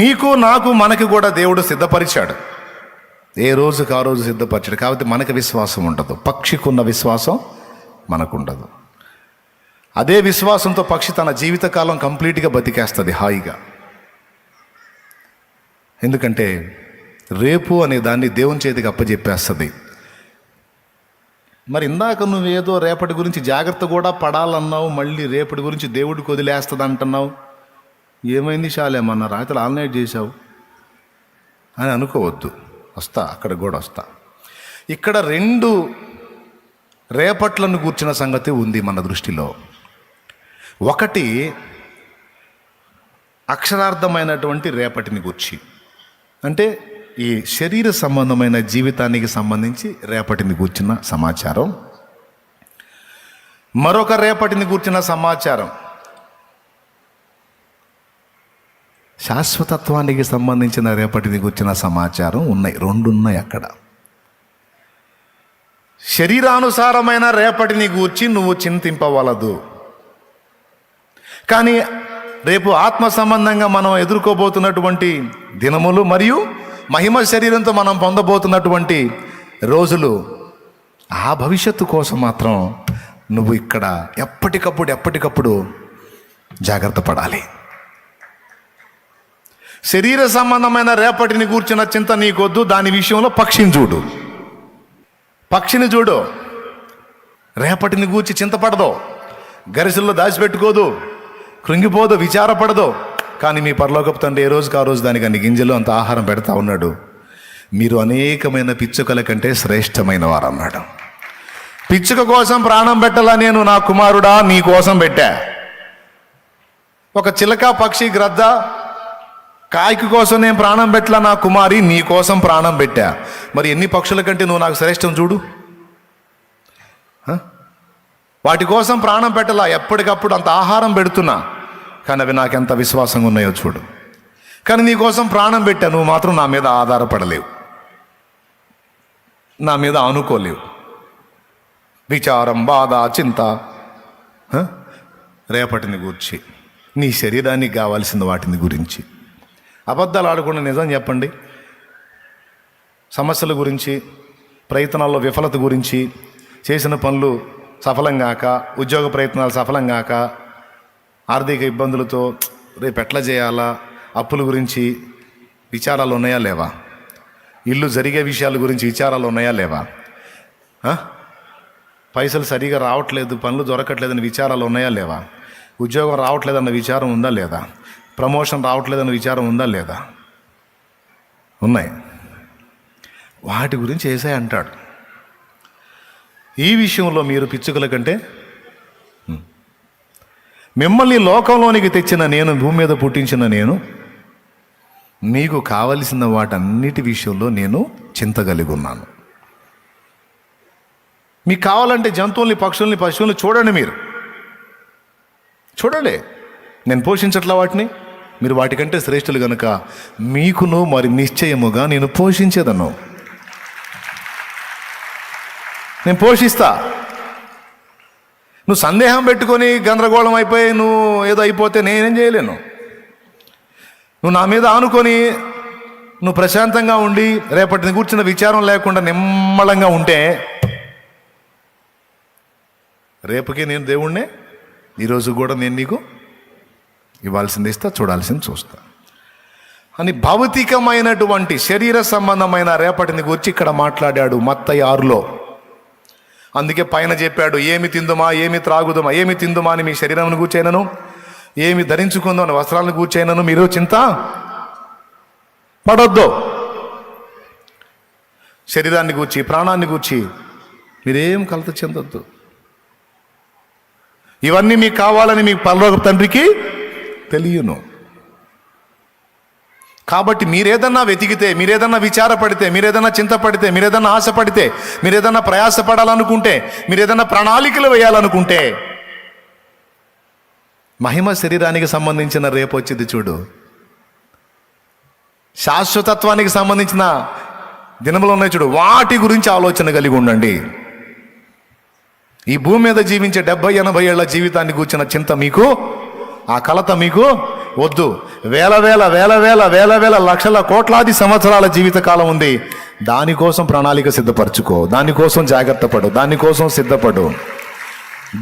నీకు నాకు మనకి కూడా దేవుడు సిద్ధపరిచాడు, ఏ రోజుకి ఆ రోజు సిద్ధపరిచాడు. కాబట్టి మనకు విశ్వాసం ఉండదు, పక్షికున్న విశ్వాసం మనకు ఉండదు. అదే విశ్వాసంతో పక్షి తన జీవితకాలం కంప్లీట్గా బతికేస్తుంది హాయిగా. ఎందుకంటే రేపు అనే దాన్ని దేవుని చేతికి అప్పచెప్పేస్తుంది. మరి ఇందాక నువ్వేదో రేపటి గురించి జాగ్రత్త కూడా పడాలన్నావు, మళ్ళీ రేపటి గురించి దేవుడికి వదిలేస్తుంది అంటున్నావు. ఏమైంది శాలేమన్నా రాత్రి ఆల్నైట్ చేశావు అని అనుకోవద్దు. వస్తా, అక్కడికి కూడా వస్తా. ఇక్కడ 2 రేపట్లను కూర్చున్న సంగతి ఉంది మన దృష్టిలో. ఒకటి అక్షరార్థమైనటువంటి రేపటిని గూర్చి, అంటే ఈ శరీర సంబంధమైన జీవితానికి సంబంధించి రేపటిని గూర్చిన సమాచారం. మరొక రేపటిని గూర్చిన సమాచారం శాశ్వతత్వానికి సంబంధించిన రేపటిని గూర్చిన సమాచారం ఉన్నాయి, 2 ఉన్నాయి అక్కడ. శరీరానుసారమైన రేపటిని గూర్చి నువ్వు చింతింపవలదు, కానీ రేపు ఆత్మ సంబంధంగా మనం ఎదుర్కోబోతున్నటువంటి దినములు మరియు మహిమ శరీరంతో మనం పొందబోతున్నటువంటి రోజులు, ఆ భవిష్యత్తు కోసం మాత్రం నువ్వు ఇక్కడ ఎప్పటికప్పుడు జాగ్రత్త పడాలి. శరీర సంబంధమైన రేపటిని గూర్చిన చింత నీకొద్దు. దాని విషయంలో పక్షిని చూడు, రేపటిని గూర్చి చింతపడదు, గరిసెల్లో దాచిపెట్టుకోదు, కృంగిపోదు, విచారపడదు. కానీ మీ పరలోకపు తండ్రి ఏ రోజుకి ఆ రోజు దానికి అన్ని గింజలు అంత ఆహారం పెడతా ఉన్నాడు. మీరు అనేకమైన పిచ్చుకల కంటే శ్రేష్టమైన వారు అన్నాడు. పిచ్చుక కోసం ప్రాణం పెట్టాలా నేను నా కుమారుడా నీ కోసం పెట్టా. ఒక చిలక, పక్షి, గ్రద్ద, కాయకు కోసం నేను ప్రాణం పెట్టలా నా కుమారి నీ కోసం ప్రాణం పెట్టా. మరి ఎన్ని పక్షుల కంటే నువ్వు నాకు శ్రేష్టం చూడు. వాటి కోసం ప్రాణం పెట్టలా, ఎప్పటికప్పుడు అంత ఆహారం పెడుతున్నా, కానీ అవి నాకెంత విశ్వాసంగా ఉన్నాయో చూడు. కానీ నీ కోసం ప్రాణం పెట్టా, నువ్వు మాత్రం నా మీద ఆధారపడలేవు, నా మీద అనుకోలేవు. విచారం, బాధ, చింత, రేపటిని గూర్చి, నీ శరీరానికి కావాల్సిన వాటిని గురించి. అబద్ధాలు ఆడకుండా నిజం చెప్పండి. సమస్యల గురించి, ప్రయత్నాల్లో విఫలత గురించి, చేసిన పనులు సఫలం కాక, ఉద్యోగ ప్రయత్నాలు సఫలం కాక, ఆర్థిక ఇబ్బందులతో రేపు ఎట్లా చేయాలా, అప్పుల గురించి విచారాలు ఉన్నాయా లేవా? ఇల్లు జరిగే విషయాల గురించి విచారాలు ఉన్నాయా లేవా? పైసలు సరిగా రావట్లేదు, పనులు దొరకట్లేదని విచారాలు ఉన్నాయా లేవా? ఉద్యోగం రావట్లేదన్న విచారం ఉందా లేదా? ప్రమోషన్ రావట్లేదన్న విచారం ఉందా లేదా? ఉన్నాయి. వాటి గురించి యేసయ్య అంటాడు, ఈ విషయంలో మీరు పిచ్చుకల కంటే, మిమ్మల్ని లోకంలోనికి తెచ్చిన నేను, భూమి మీద పుట్టించిన నేను, మీకు కావలసిన వాటన్నిటి విషయంలో నేను చింత కలిగి ఉన్నాను. మీకు కావాలంటే జంతువుల్ని, పక్షుల్ని, పశువుల్ని చూడండి. మీరు చూడండి, నేను పోషించట్లా వాటిని, మీరు వాటికంటే శ్రేష్ఠులు కనుక మీకును మరి నిశ్చయముగా నేను పోషించేదను. నేను పోషిస్తా. నువ్వు సందేహం పెట్టుకొని గందరగోళం అయిపోయి నువ్వు ఏదో అయిపోతే నేనేం చేయలేను. నువ్వు నా మీద ఆనుకొని నువ్వు ప్రశాంతంగా ఉండి రేపటిని కూర్చున్న విచారం లేకుండా నిమ్మలంగా ఉంటే, రేపుకి నేను దేవుణ్ణే, ఈరోజు కూడా నేను నీకు ఇవ్వాల్సింది ఇస్తా, చూడాల్సింది చూస్తా అని భౌతికమైనటువంటి శరీర సంబంధమైన రేపటిని గురించి ఇక్కడ మాట్లాడాడు మత్తయి 6లో. అందుకే పైన చెప్పాడు, ఏమి తిందుమా, ఏమి త్రాగుదుమా, ఏమి తిందుమా అని మీ శరీరాన్ని కూర్చైనను, ఏమి ధరించుకుందాం అని వస్త్రాలను కూర్చైనను మీరు చింత పడొద్దు. శరీరాన్ని గూర్చి, ప్రాణాన్ని గూర్చి మీరేం కలత చెందొద్దు. ఇవన్నీ మీకు కావాలని మీకు పరలోక తండ్రికి తెలియను. కాబట్టి మీరేదన్నా వెతికితే, మీరేదన్నా విచారపడితే, మీరేదన్నా చింతపడితే, మీరేదన్నా ఆశపడితే, మీరేదన్నా ప్రయాసపడాలనుకుంటే, మీరేదన్నా ప్రణాళికలు వేయాలనుకుంటే, మహిమ శరీరానికి సంబంధించిన రేపు వచ్చింది చూడు, శాశ్వతత్వానికి సంబంధించిన దినములు ఉన్నాయి చూడు, వాటి గురించి ఆలోచన కలిగి ఉండండి. ఈ భూమి మీద జీవించే 70-80 ఏళ్ల జీవితాన్ని కూర్చిన చింత మీకు, ఆ కలత మీకు వద్దు. వేల వేల వేల వేల వేల వేల లక్షల కోట్లాది సంవత్సరాల జీవితకాలం ఉంది. దానికోసం ప్రణాళిక సిద్ధపరచుకో, దానికోసం జాగ్రత్త పడు, దానికోసం సిద్ధపడు.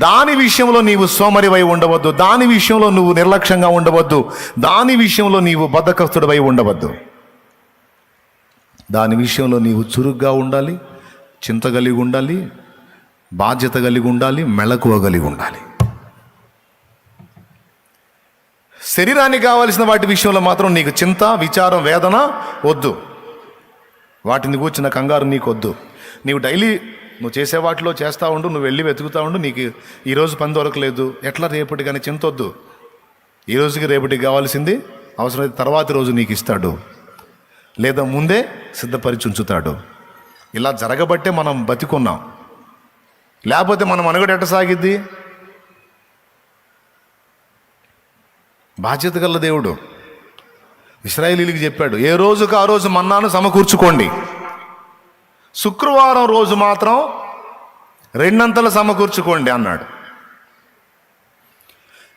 దాని విషయంలో నీవు సోమరివై ఉండవద్దు, దాని విషయంలో నువ్వు నిర్లక్ష్యంగా ఉండవద్దు, దాని విషయంలో నీవు బద్ధకస్తుడివై ఉండవద్దు. దాని విషయంలో నీవు చురుగ్గా ఉండాలి, చింత కలిగి ఉండాలి, బాధ్యత కలిగి ఉండాలి, మెళకువ కలిగి ఉండాలి. శరీరానికి కావలసిన వాటి విషయంలో మాత్రం నీకు చింత, విచారం, వేదన వద్దు. వాటిని కూర్చున్న కంగారు నీకు వద్దు. నీవు డైలీ నువ్వు చేసే వాటిలో చేస్తూ ఉండు, నువ్వు వెళ్ళి వెతుకుతూ ఉండు. నీకు ఈరోజు పని దొరకలేదు, ఎట్లా రేపటి కానీ చింత వద్దు. ఈ రోజుకి రేపటికి కావాల్సింది అవసరమైతే తర్వాతి రోజు నీకు ఇస్తాడు, లేదా ముందే సిద్ధపరిచి ఉంచుతాడు. ఇలా జరగబట్టే మనం బతికున్నాం. లేకపోతే మనం మనుగడ ఎట్ట సాగిద్ది? బాధ్యత గల దేవుడు ఇశ్రాయేలీయులకు చెప్పాడు, ఏ రోజుకు ఆ రోజు మన్నాను సమకూర్చుకోండి, శుక్రవారం రోజు మాత్రం 2 సమకూర్చుకోండి అన్నాడు.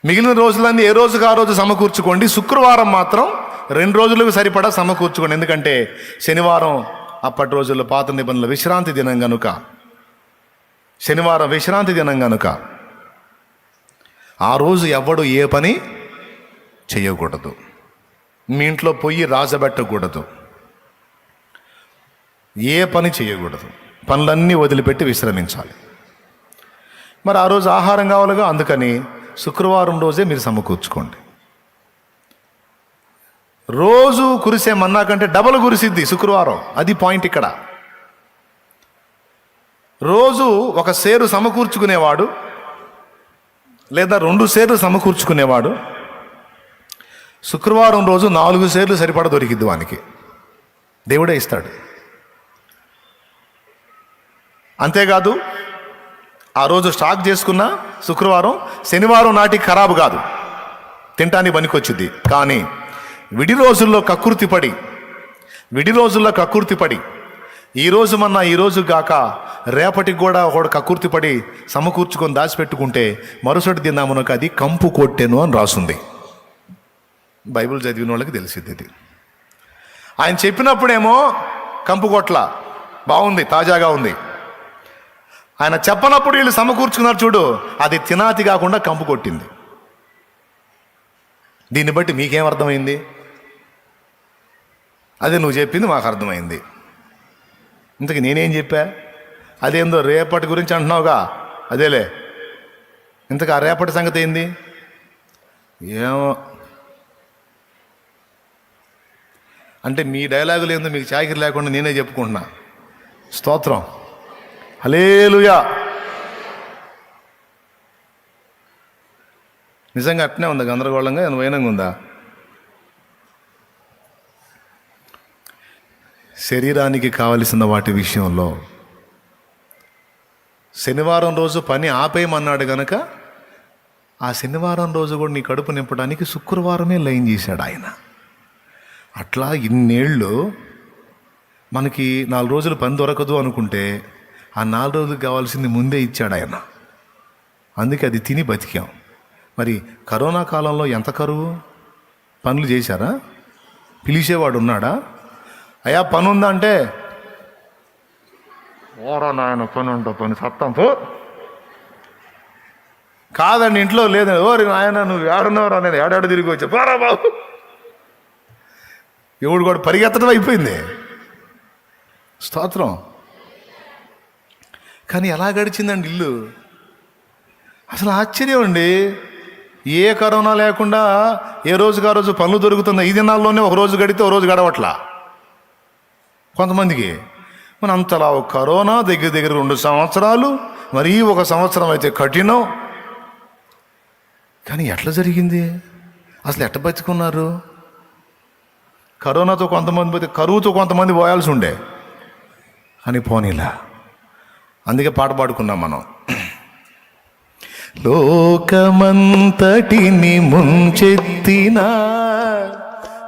మిగిలిన రోజులన్నీ ఏ రోజుకు ఆ రోజు సమకూర్చుకోండి, శుక్రవారం మాత్రం 2 రోజులకు సరిపడా సమకూర్చుకోండి. ఎందుకంటే శనివారం అప్పటి రోజుల్లో పాత నిబంధనల విశ్రాంతి దినం కనుక, శనివారం విశ్రాంతి దినం కనుక ఆ రోజు ఎవ్వడు ఏ పని చేయకూడదు. మీ ఇంట్లో పొయ్యి రాజబెట్టకూడదు, ఏ పని చేయకూడదు, పనులన్నీ వదిలిపెట్టి విశ్రమించాలి. మరి ఆ రోజు ఆహారం కావాలిగా, అందుకని శుక్రవారం రోజే మీరు సమకూర్చుకోండి. రోజు కురిసే మన్నా కంటే డబల్ కురిసిద్ది శుక్రవారం. అది పాయింట్ ఇక్కడ. రోజు 1 సేరు సమకూర్చుకునేవాడు లేదా 2 సేర్లు సమకూర్చుకునేవాడు శుక్రవారం రోజు 4 సేర్లు సరిపడ దొరికిద్ది వానికి, దేవుడే ఇస్తాడు. అంతేకాదు ఆ రోజు స్టాక్ చేసుకున్న శుక్రవారం శనివారం నాటికి ఖరాబు కాదు, తినటానికి పనికొచ్చుద్ది. కానీ విడి రోజుల్లో కక్కుర్తి పడి ఈరోజు మన్నా ఈరోజు గాక రేపటికి కూడా ఒకడు కక్కుర్తి పడి సమకూర్చుకొని దాచిపెట్టుకుంటే మరుసటి దినామునకు అది కంపు కొట్టెను అని రాసుంది. బైబిల్ చదివిన వాళ్ళకి తెలిసింది ఇది. ఆయన చెప్పినప్పుడేమో కంపు కొట్ల బాగుంది, తాజాగా ఉంది. ఆయన చెప్పనప్పుడు వీళ్ళు సమకూర్చుకున్నారు చూడు, అది తినాతి కాకుండా కంపు కొట్టింది. దీన్ని బట్టి మీకేం అర్థమైంది? అదే నువ్వు చెప్పింది మాకు అర్థమైంది. ఇంతకు నేనేం చెప్పా? అదేందో రేపటి గురించి అంటున్నావుగా, అదేలే. ఇంతకు ఆ రేపటి సంగతి ఏంది? ఏమో అంటే మీ డైలాగులు ఏందో మీకు చాకిరి లేకుండా నేనే చెప్పుకుంటున్నా. స్తోత్రం, హల్లెలూయా. నిజంగా అట్నే ఉందా? గందరగోళంగా వైనంగా ఉందా? శరీరానికి కావలసిన వాటి విషయంలో శనివారం రోజు పని ఆపేయమన్నాడు గనక ఆ శనివారం రోజు కూడా నీ కడుపు నింపడానికి శుక్రవారమే లైన్ చేశాడు ఆయన. అట్లా ఇన్నేళ్ళు మనకి 4 రోజులు పని దొరకదు అనుకుంటే ఆ 4 రోజులకు కావాల్సింది ముందే ఇచ్చాడు ఆయన. అందుకే అది తిని బతికాం. మరి కరోనా కాలంలో ఎంత కరువు? పనులు చేశారా? పిలిచేవాడు ఉన్నాడా? అయ్యా పని ఉందా అంటే, ఓరా నాయన పని ఉంటా పని సత్తంపు కాదండి, ఇంట్లో లేదండి. ఓరి నాయన నువ్వు ఏడున్నావురా, నేను ఏడాడు తిరిగి వచ్చా పోరా బాబు. ఎవడు కూడా పరిగెత్తడం అయిపోయింది. స్తోత్రం. కానీ ఎలా గడిచిందండి ఇల్లు? అసలు ఆశ్చర్యం అండి. ఏ కరోనా లేకుండా ఏ రోజుకి ఆ రోజు పనులు దొరుకుతుంది. ఈ దినాల్లోనే ఒక రోజు గడితే ఒక రోజు గడవట్లా కొంతమందికి. మన అంతలా ఒక కరోనా దగ్గర 2 సంవత్సరాలు, మరీ 1 సంవత్సరం అయితే కఠినం. కానీ ఎట్లా జరిగింది? అసలు ఎట్ట బతుకున్నారు? కరోనాతో కొంతమంది పోతే కరువుతో కొంతమంది పోయాల్సి ఉండే అని పోనీలా. అందుకే పాట పాడుకున్నాం మనం. లోకమంతటిని ముంచెత్తిన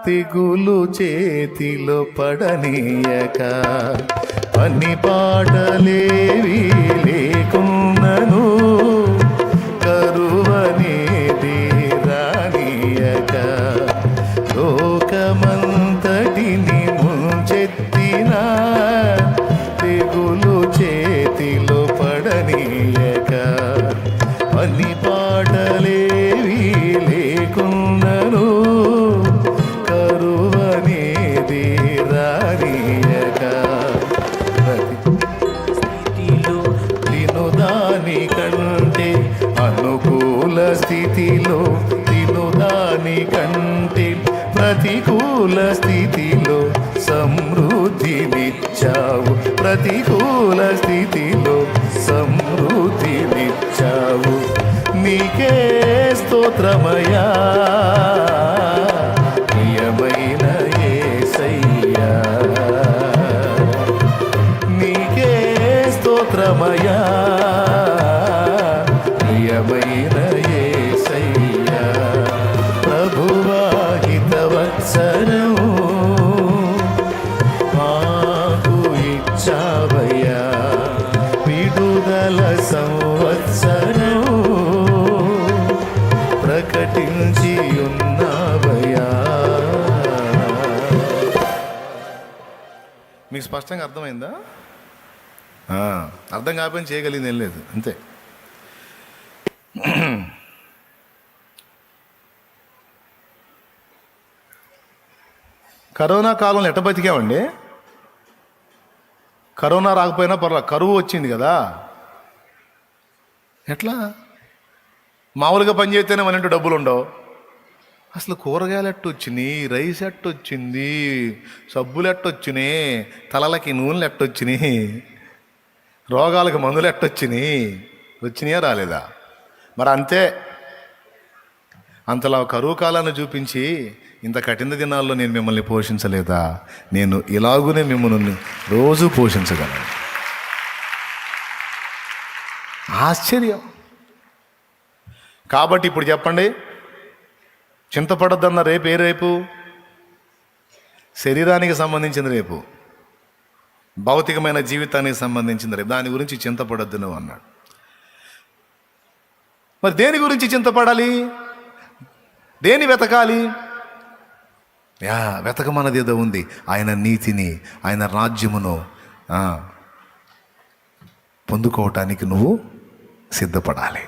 తెగులు చేతిలో పడనీయక, పని పాటలేవి లేకున్నను కరువనేది రానీయక, లోకమంతటిని ముంచెత్తిన తెగులు చేతిలో పడనీయక, పని పాటలేవి లేకున్నను కరువనేది రానీయక, స్థితిలో తినుదాని కంటే అనుకూల స్థితిలో, తినుదాని కంటే ప్రతికూల స్థితిలో సమృద్ధినిచ్చావు, ప్రతికూల స్థితిలో సమృద్ధినిచ్చావు. నీకే స్తోత్రమయా ప్రియమైన యేసయ్యా, నీకే స్తోత్రమయా ప్రియమైన యేసయ్యా. ప్రభువా హితవత్సరం మాకు ఇచ్చావయ్యా, విడుదల సంవత్సరం ప్రకటించి ఉన్నావయ్యా. మీకు స్పష్టంగా అర్థమైందా? అర్థం కాకపోయినా చేయగలిగింది ఏం లేదు, అంతే. కరోనా కాలంలో ఎట్ట బతికామండి? కరోనా రాకపోయినా పర్వాలేదు, కరువు వచ్చింది కదా. ఎట్లా? మామూలుగా పని చేస్తేనే మన ఇంట్లో డబ్బులు ఉండవు. అసలు కూరగాయలు ఎట్టొచ్చినాయి, రైస్ ఎట్టొచ్చింది, సబ్బులు ఎట్టొచ్చినాయి, తలలకి నూనెలు ఎట్టొచ్చినాయి, రోగాలకు మందులు ఎట్టొచ్చినాయి, వచ్చినాయా రాలేదా? మరి అంతే. అంతలా కరువు కాలాన్ని చూపించి ఇంత కఠిన దినాల్లో నేను మిమ్మల్ని పోషించలేదా? నేను ఇలాగునే మిమ్మల్ని రోజు పోషించగలను. ఆశ్చర్యం. కాబట్టి ఇప్పుడు చెప్పండి, చింతపడద్దన్న రేపు ఏ రేపు? శరీరానికి సంబంధించిన రేపు. భౌతికమైన జీవితానికి సంబంధించింది రేపు, దాని గురించి చింతపడొద్దు నువ్వు అన్నాడు. మరి దేని గురించి చింతపడాలి? దేని వెతకాలి? వెతకమన్నది ఏదో ఉంది. ఆయన నీతిని, ఆయన రాజ్యమును పొందుకోవటానికి నువ్వు సిద్ధపడాలి.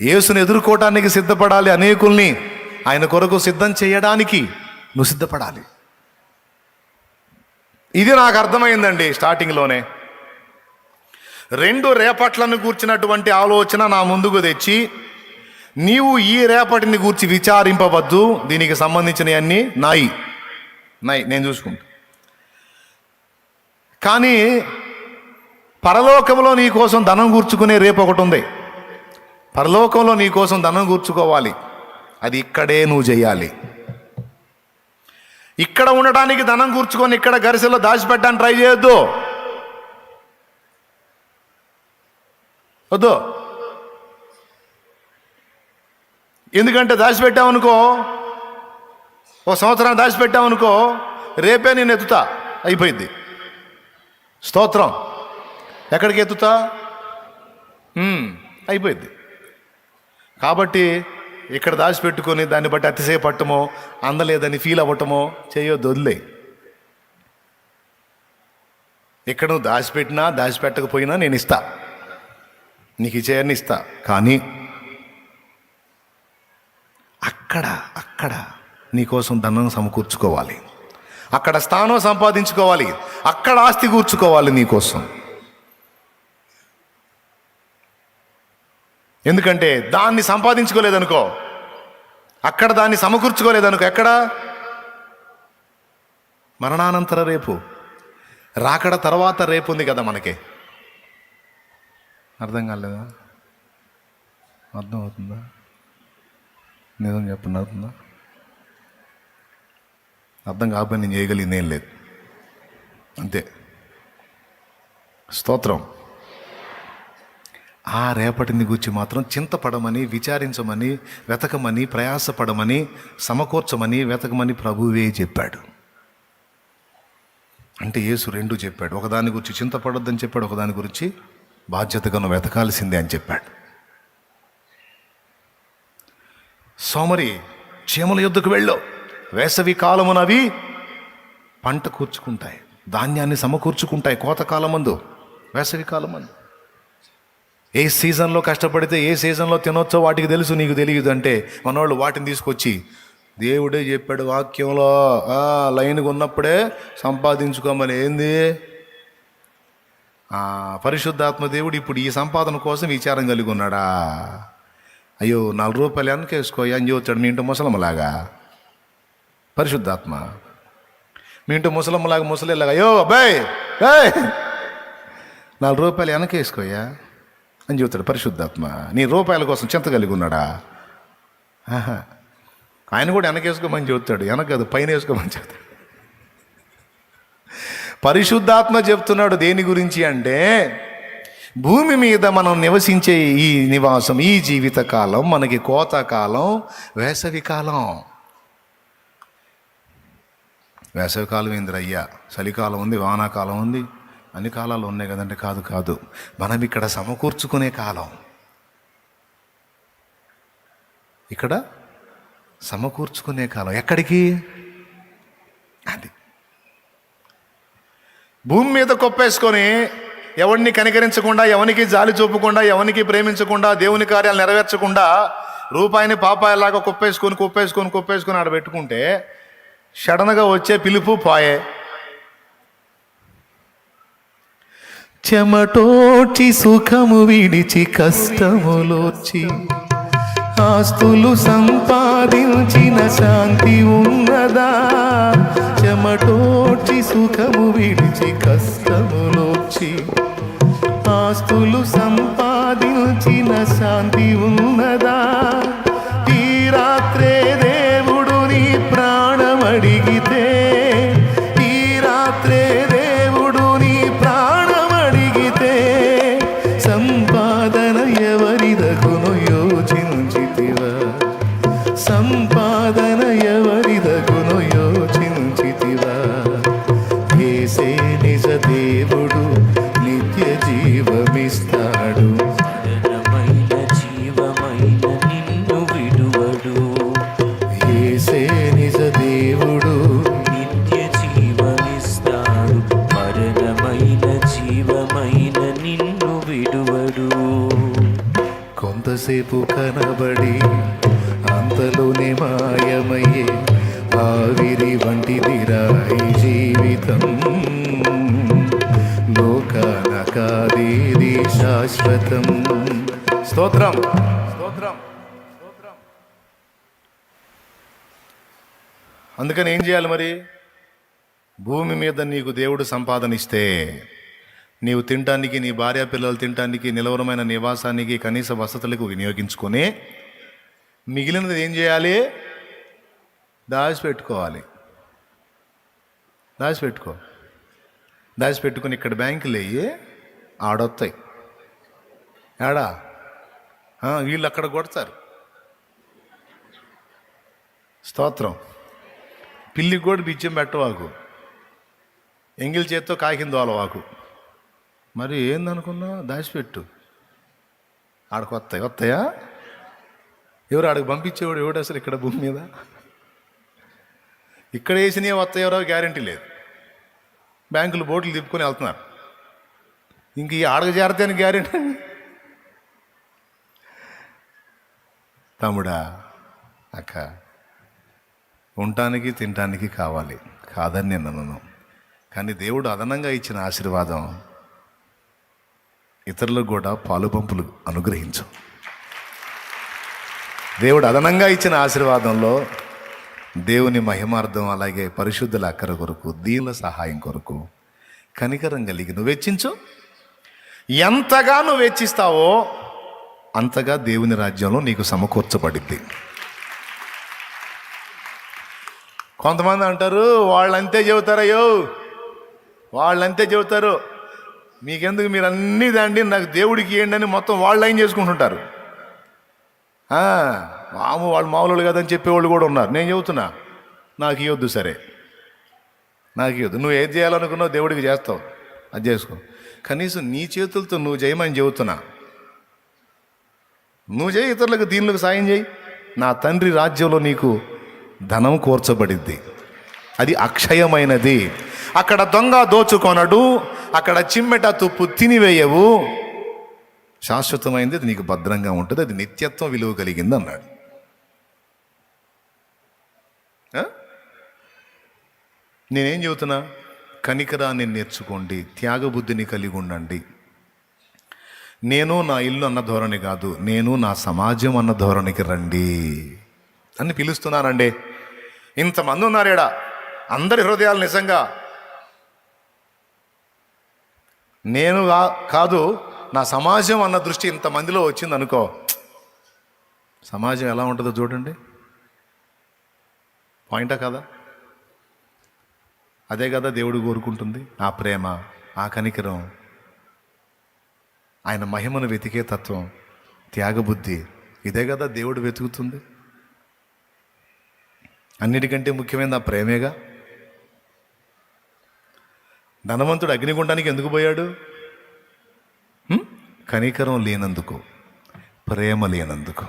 యేసుని ఎదుర్కోవటానికి సిద్ధపడాలి. అనేకుల్ని ఆయన కొరకు సిద్ధం చేయడానికి నువ్వు సిద్ధపడాలి. ఇది నాకు అర్థమైందండి స్టార్టింగ్లోనే. 2 రేపట్లను కూర్చున్నటువంటి ఆలోచన నా ముందుకు తెచ్చి, నీవు ఈ రేపటిని గూర్చి విచారింపవద్దు, దీనికి సంబంధించినవన్నీ నాయి నేను చూసుకుంటా. కానీ పరలోకంలో నీ కోసం ధనం కూర్చుకునే రేపు ఒకటి ఉంది. పరలోకంలో నీ కోసం ధనం కూర్చుకోవాలి. అది ఇక్కడే నువ్వు చేయాలి. ఇక్కడ ఉండటానికి ధనం కూర్చుకొని ఇక్కడ గరిసెలో దాచిపెట్టడానికి ట్రై చేయొద్దు. వద్దు. ఎందుకంటే దాచిపెట్టామనుకో, 1 సంవత్సరాన్ని దాచిపెట్టామనుకో, రేపే నేను ఎత్తుతా, అయిపోయింది. స్తోత్రం. ఎక్కడికి ఎత్తుతా? అయిపోయింది. కాబట్టి ఇక్కడ దాచిపెట్టుకొని దాన్ని బట్టి అతిశయపట్టమో, అందలేదని ఫీల్ అవ్వటమో చేయొద్దు, వదిలే. ఇక్కడ నువ్వు దాచిపెట్టినా దాచిపెట్టకపోయినా నేను ఇస్తా, నీకు ఇచ్చేయన్ని ఇస్తా. కానీ అక్కడ నీకోసం ధనం సమకూర్చుకోవాలి, అక్కడ స్థానం సంపాదించుకోవాలి, అక్కడ ఆస్తి కూర్చుకోవాలి నీకోసం. ఎందుకంటే దాన్ని సంపాదించుకోలేదనుకో, అక్కడ దాన్ని సమకూర్చుకోలేదనుకో, ఎక్కడ? మరణానంతర రేపు, రాకడ తర్వాత రేపు ఉంది కదా మనకి. అర్థం కాలేదా? అర్థం అవుతుందా? నిజం చెప్పండి, అవుతుందా? అర్థం కాకపోతే నేను చేయగలిగింది ఏం లేదు, అంతే. స్తోత్రం. ఆ రేపటిని గురించి మాత్రం చింతపడమని, విచారించమని, వెతకమని, ప్రయాసపడమని, సమకూర్చమని, వెతకమని ప్రభువే చెప్పాడు. అంటే యేసు 2 చెప్పాడు. ఒకదాని గురించి చింతపడొద్దని చెప్పాడు, ఒకదాని గురించి బాధ్యతగా నువ్వు వెతకాల్సిందే అని చెప్పాడు. సోమరి చీమల యొద్దకు వెళ్ళు, వేసవి కాలమునవి పంట కూర్చుకుంటాయి, ధాన్యాన్ని సమకూర్చుకుంటాయి. కోతకాలమందు, వేసవి కాలమందు. ఏ సీజన్లో కష్టపడితే ఏ సీజన్లో తినొచ్చో వాటికి తెలుసు, నీకు తెలియదు. అంటే మనోళ్ళు వాటిని తీసుకొచ్చి, దేవుడే చెప్పాడు వాక్యంలో, లైన్గా ఉన్నప్పుడే సంపాదించుకోమని. ఏంది? పరిశుద్ధాత్మ దేవుడు ఇప్పుడు ఈ సంపాదన కోసం విచారం కలిగి ఉన్నాడా? అయ్యో 4 రూపాయలు వెనకేసుకోయా అని చెబుతాడు మీ ఇంటి ముసలమ్మలాగా. పరిశుద్ధాత్మ మీ ఇంటి ముసలమ్మలాగా, ముసలిలాగా, అయ్యో అబ్బాయి 4 రూపాయలు వెనకేసుకోయా అని చెబుతాడు పరిశుద్ధాత్మ. నీ రూపాయల కోసం చింత కలిగి ఉన్నాడా? ఆయన కూడా వెనకేసుకోమని చెబుతాడు, వెనక అది పైన వేసుకోమని చెబుతాడు. పరిశుద్ధాత్మ చెప్తున్నాడు దేని గురించి అంటే, భూమి మీద మనం నివసించే ఈ నివాసం, ఈ జీవిత కాలం మనకి కోతకాలం, వేసవి కాలం. వేసవి కాలం ఏందిరయ్యా, చలికాలం ఉంది, వానాకాలం ఉంది, అన్ని కాలాలు ఉన్నాయి కదంటే కాదు. మనం ఇక్కడ సమకూర్చుకునే కాలం, ఇక్కడ సమకూర్చుకునే కాలం. ఎక్కడికి? అది భూమి మీద కొప్పేసుకొని ఎవరిని కనికరించకుండా, ఎవరికి జాలి చూపకుండా, ఎవరికి ప్రేమించకుండా, దేవుని కార్యాలు నెరవేర్చకుండా, రూపాయిని పాపాయలాగా కుప్పేసుకొని ఆడ పెట్టుకుంటే సడన్గా వచ్చే పిలుపు పాయే. చెమటోచి సుఖము విడిచి కష్టములోచి ఆస్తులు సంపాదించిన శాంతి ఉన్నదా? చెమటోచి సుఖము విడిచి కష్టములోచి ఆస్తులు సంపాదించిన శాంతి ఉన్నదా? ఈ రాత్రే దేవుడు నీ ప్రాణం అడిగితే, ఈ రాత్రే దేవుడు నీ ప్రాణం అడిగితే, సంపాదన ఎవరిదగును యోచించితివా? సంపాదన ఎవరిదగును యోచించితివా? యేసే నిజ దేవుడు నిత్య జీవమిస్తాడు. మరణమైన జీవమైన నిన్ను విడువడు. యేసే నిజ దేవుడు నిత్య జీవమిస్తాడు. మరణమైన జీవమైన నిన్ను విడువడు. కొంతసేపు కనబడి అంతలోనే మాయమయ్యే ఆవిరి వంటిదిరా ఈ జీవితం. లోకాన కాదేది శాశ్వతం. స్తోత్రం స్తోత్రం స్తోత్రం. అందుకని ఏం చేయాలి మరి? భూమి మీద నీకు దేవుడు సంపాదన ఇస్తే నీవు తినటానికి, నీ భార్య పిల్లలు తినటానికి, నిలవరమైన నివాసానికి, కనీస వసతులకు వినియోగించుకొని మిగిలినది ఏం చేయాలి? దాచిపెట్టుకోవాలి. దాచిపెట్టుకుని ఇక్కడ బ్యాంకులు అయ్యి ఆడొస్తాయి. ఏడా వీళ్ళు అక్కడ కొడతారు. స్తోత్రం. పిల్లికి కూడా బిచ్చం పెట్టవాకు, ఎంగిల్ చేత్తో కాకింది దోలవాకు. మరి ఏందనుకున్నా? దాచిపెట్టు. ఆడకు వస్తాయా? ఎవరు ఆడికి పంపించేవాడు ఎవడు అసలు ఇక్కడ భూమి మీద? ఇక్కడ వేసినవి వస్తాయో గ్యారంటీ లేదు. బ్యాంకులు బోట్లు తిప్పుకొని వెళ్తున్నారు. ఇంక ఈ ఆడకు చేరితే అని గ్యారంటీ. తమ్ముడా, అక్క, ఉండటానికి తినటానికి కావాలి, కాదని నేను అనను. కానీ దేవుడు అదనంగా ఇచ్చిన ఆశీర్వాదం ఇతరులకు కూడా పాలు పంపులు అనుగ్రహించు. దేవుడు అదనంగా ఇచ్చిన ఆశీర్వాదంలో దేవుని మహిమార్థం, అలాగే పరిశుద్ధుల అక్కర కొరకు, దీనుల సహాయం కొరకు కనికరం కలిగి నువ్వు వెచ్చించు. ఎంతగా నువ్వు వెచ్చిస్తావో అంతగా దేవుని రాజ్యంలో నీకు సమకూర్చబడిద్ది. కొంతమంది అంటారు, వాళ్ళంతే చెబుతారయ్యో, వాళ్ళంతే చెబుతారు, మీకెందుకు, మీరు అన్నీ దాండి, నాకు దేవుడికి ఇవ్వండి అని మొత్తం వాళ్ళు లైన్ చేసుకుంటుంటారు. వాళ్ళు మామూలు కదని చెప్పేవాళ్ళు కూడా ఉన్నారు. నేను చెబుతున్నా, నాకు ఇవ్వద్దు, సరే నాకు ఇవ్వద్దు. నువ్వు ఏది చేయాలనుకున్నావు దేవుడికి చేస్తావు, అది చేసుకో. కనీసం నీ చేతులతో నువ్వు చేయమని చెబుతున్నా. నువ్వు చేయి, ఇతరులకు దీనులకు సాయం చేయి. నా తండ్రి రాజ్యంలో నీకు ధనం కూర్చబడిద్ది. అది అక్షయమైనది. అక్కడ దొంగ దోచుకొనడు, అక్కడ చిమ్మెట తుప్పు తినివేయవు. శాశ్వతమైనది, అది నీకు భద్రంగా ఉంటుంది, అది నిత్యత్వం విలువ కలిగింది అన్నాడు. నేనేం చెబుతున్నా? కనికరాన్ని నేర్చుకోండి, త్యాగబుద్ధిని కలిగి ఉండండి. నేను నా ఇల్లు అన్న ధోరణి కాదు, నేను నా సమాజం అన్న ధోరణికి రండి అని పిలుస్తున్నానండి. ఇంతమంది ఉన్నారేడా, అందరి హృదయాలు నిజంగా నేను కాదు, నా సమాజం అన్న దృష్టి ఇంతమందిలో వచ్చింది అనుకో, సమాజం ఎలా ఉంటుందో చూడండి. పాయింటా కదా? అదే కదా దేవుడు కోరుకుంటుంది. ఆ ప్రేమ, ఆ కనికరం, ఆయన మహిమను వెతికే తత్వం, త్యాగబుద్ధి, ఇదే కదా దేవుడు వెతుకుతుంది. అన్నిటికంటే ముఖ్యమైనది ఆ ప్రేమేగా. ధనవంతుడు అగ్నిగుండానికి ఎందుకు పోయాడు? కనికరం లేనందుకు, ప్రేమ లేనందుకు.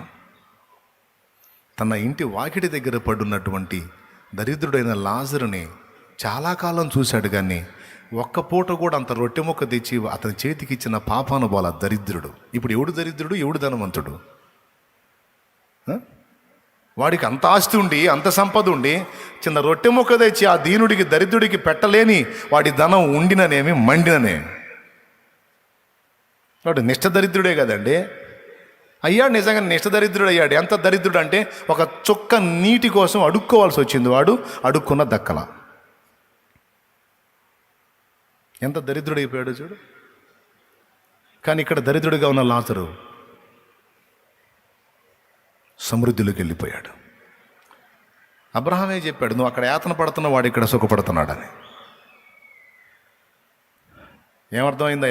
తన ఇంటి వాకిటి దగ్గర పడున్నటువంటి దరిద్రుడైన లాజరుని చాలా కాలం చూశాడు, కానీ ఒక్క పూట కూడా అంత రొట్టె ముక్క తెచ్చి అతని చేతికి ఇచ్చిన పాపానుభవాల దరిద్రుడు. ఇప్పుడు ఎవడు దరిద్రుడు, ఎవడు ధనవంతుడు? వాడికి అంత ఆస్తి ఉండి, అంత సంపద ఉండి, చిన్న రొట్టె ముక్క తెచ్చి ఆ దీనుడికి, దరిద్రుడికి పెట్టలేని వాడి ధనం ఉండిననేమి మండిననే. వాడు నిష్ఠ దరిద్రుడే కదండి. అయ్యాడు, నిజంగా నిష్ఠ దరిద్రుడు అయ్యాడు. ఎంత దరిద్రుడు అంటే ఒక చుక్క నీటి కోసం అడుక్కోవాల్సి వచ్చింది. వాడు అడుక్కున్న దక్కల. ఎంత దరిద్రుడు అయిపోయాడు చూడు. కానీ ఇక్కడ దరిద్రుడిగా ఉన్న లాజరు సమృద్ధిలోకి వెళ్ళిపోయాడు. అబ్రహామే చెప్పాడు, నువ్వు అక్కడ యాతన పడుతున్న వాడు ఇక్కడ సుఖపడుతున్నాడని. ఏమర్థమైందా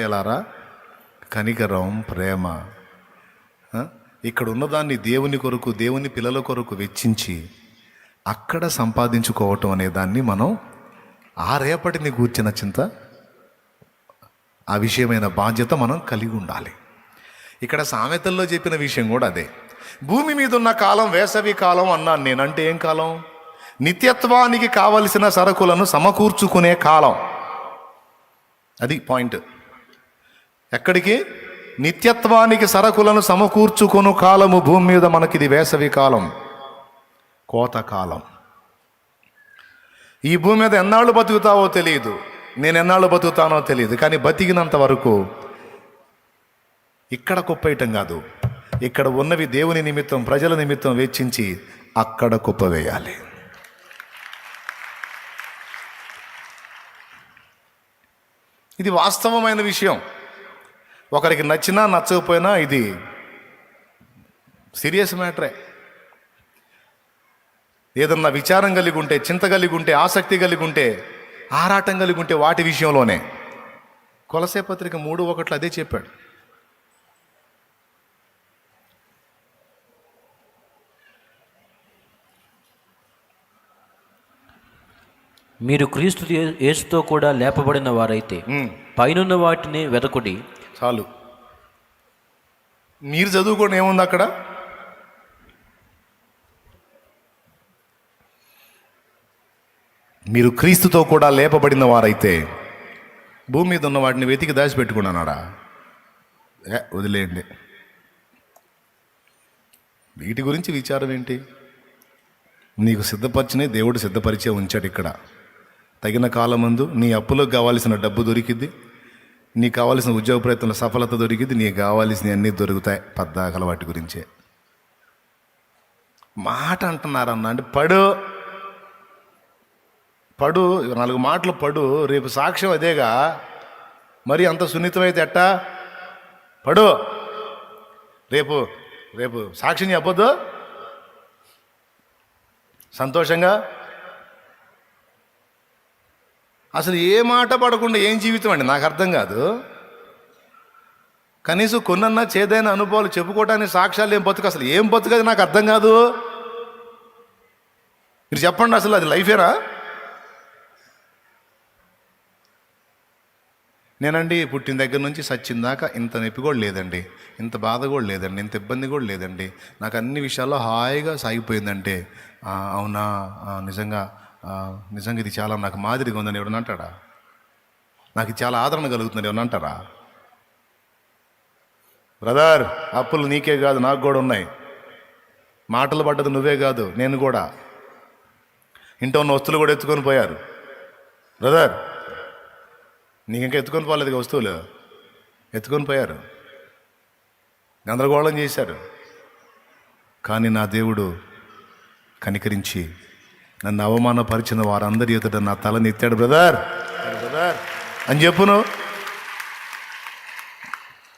ఎలారా? కనికరం, ప్రేమ. ఇక్కడ ఉన్నదాన్ని దేవుని కొరకు, దేవుని పిల్లల కొరకు వెచ్చించి అక్కడ సంపాదించుకోవటం అనే దాన్ని మనం ఆ రేపటిని కూర్చిన చింత, ఆ విషయమైన బాధ్యత మనం కలిగి ఉండాలి. ఇక్కడ సామెతల్లో చెప్పిన విషయం కూడా అదే. భూమి మీద ఉన్న కాలం వేసవి కాలం అన్నాను నేను. అంటే ఏం కాలం? నిత్యత్వానికి కావలసిన సరుకులను సమకూర్చుకునే కాలం. అది పాయింట్. ఎక్కడికి? నిత్యత్వానికి సరుకులను సమకూర్చుకుని కాలము భూమి మీద మనకిది వేసవి కాలం, కోతకాలం. ఈ భూమి మీద ఎన్నాళ్ళు బతుకుతావో తెలియదు, నేను ఎన్నాళ్ళు బతుకుతానో తెలియదు. కానీ బతికినంత వరకు ఇక్కడ కుప్పేయటం కాదు, ఇక్కడ ఉన్నవి దేవుని నిమిత్తం, ప్రజల నిమిత్తం వెచ్చించి అక్కడ కుప్పవేయాలి. ఇది వాస్తవమైన విషయం. ఒకరికి నచ్చినా నచ్చకపోయినా ఇది సీరియస్ మ్యాటరే. ఏదన్నా విచారం కలిగి ఉంటే, చింత కలిగి ఉంటే, ఆసక్తి కలిగి ఉంటే, ఆరాటం కలిగి ఉంటే వాటి విషయంలోనే కొలసే పత్రిక 3:1 అదే చెప్పాడు. మీరు క్రీస్తు యేసుతో కూడా లేపబడిన వారైతే పైనున్న వాటిని వెదకుడి. చాలు. మీరు చదువుకోండి, ఏముంది అక్కడ? మీరు క్రీస్తుతో కూడా లేపబడిన వారైతే భూమి మీద ఉన్న వాటిని వెతికి దాచిపెట్టుకున్నానాడా? వదిలేయండి. వీటి గురించి విచారం ఏంటి? నీకు సిద్ధపరిచినే దేవుడు సిద్ధపరిచే ఉంచాడు. ఇక్కడ తగిన కాలమందు నీ అప్పులకు కావాల్సిన డబ్బు దొరికిద్ది, నీకు కావాల్సిన ఉద్యోగ ప్రయత్నంలో సఫలత దొరికిద్ది, నీకు కావాల్సినవి అన్నీ దొరుకుతాయి. పద్దాకల వాటి గురించే మాట అంటున్నారన్న. అంటే పడు 4 మాటలు పడు, రేపు సాక్ష్యం అదేగా. మరి అంత సున్నితమైతే ఎట్టా? పడు, రేపు సాక్ష్యం చెప్పొద్దు సంతోషంగా. అసలు ఏ మాట పడకుండా ఏం జీవితం అండి? నాకు అర్థం కాదు. కనీసం కొన్నన్నా చేదైన అనుభవాలు చెప్పుకోవడానికి సాక్ష్యాలు ఏం బతుకు? అసలు ఏం బతుకది నాకు అర్థం కాదు. మీరు చెప్పండి, అసలు అది లైఫేనా? నేనండి పుట్టిన దగ్గర నుంచి సచ్చిన దాకా ఇంత నొప్పి కూడా లేదండి, ఇంత బాధ కూడా లేదండి, ఇంత ఇబ్బంది కూడా లేదండి. నాకు అన్ని విషయాల్లో హాయిగా సాగిపోయిందంటే అవునా, నిజంగా ఇది చాలా నాకు మాదిరిగా ఉందని ఎవడన్నా అంటాడా? నాకు చాలా ఆదరణ కలుగుతుందని ఎవరన్నా అంటారా? బ్రదర్, అప్పులు నీకే కాదు నాకు కూడా ఉన్నాయి. మాటలు పడ్డది నువ్వే కాదు, నేను కూడా. ఇంట్లో ఉన్న వస్తువులు కూడా ఎత్తుకొని పోయారు. బ్రదర్, నీకు ఇంకా ఎత్తుకొని పోలేదు, వస్తువులు ఎత్తుకొని పోయారు, గందరగోళం చేశారు. కానీ నా దేవుడు కనికరించి నన్ను అవమానపరిచిన వారందరి ఎదుట నా తలని ఎత్తాడు. బ్రదర్ అని చెప్పును.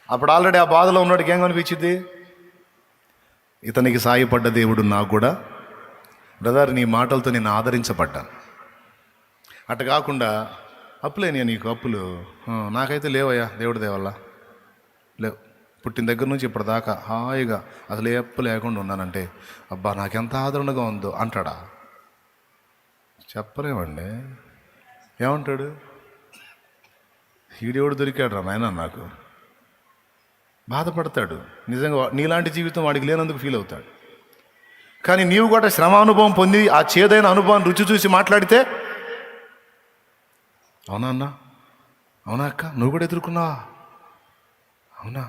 అప్పుడు ఆల్రెడీ ఆ బాధలో ఉన్నాడికి ఏం అనిపించింది? ఇతనికి సాయపడ్డ దేవుడు నాకు కూడా, బ్రదర్ నీ మాటలతో నేను ఆదరించబడ్డాను. అట్ట కాకుండా అప్పులేని నీకు అప్పులు నాకైతే లేవయ్యా, దేవుడి దేవల్ల లేవు. పుట్టిన దగ్గర నుంచి ఇప్పటిదాకా హాయిగా అసలు ఏ అప్పు లేకుండా ఉన్నానంటే అబ్బా నాకెంత ఆదరణగా ఉందో అంటాడా? చెప్పలేమండి. ఏమంటాడు? ఈడేవుడు దొరికాడు రా నాయన నాకు. బాధపడతాడు. నిజంగా నీలాంటి జీవితం వాడికి లేనందుకు ఫీల్ అవుతాడు. కానీ నీవు కూడా శ్రమానుభవం పొంది ఆ చేదైన అనుభవాన్ని రుచి చూసి మాట్లాడితే, అవునా అన్న, అవునా అక్క, నువ్వు కూడా ఎదుర్కొన్నావా? అవునా,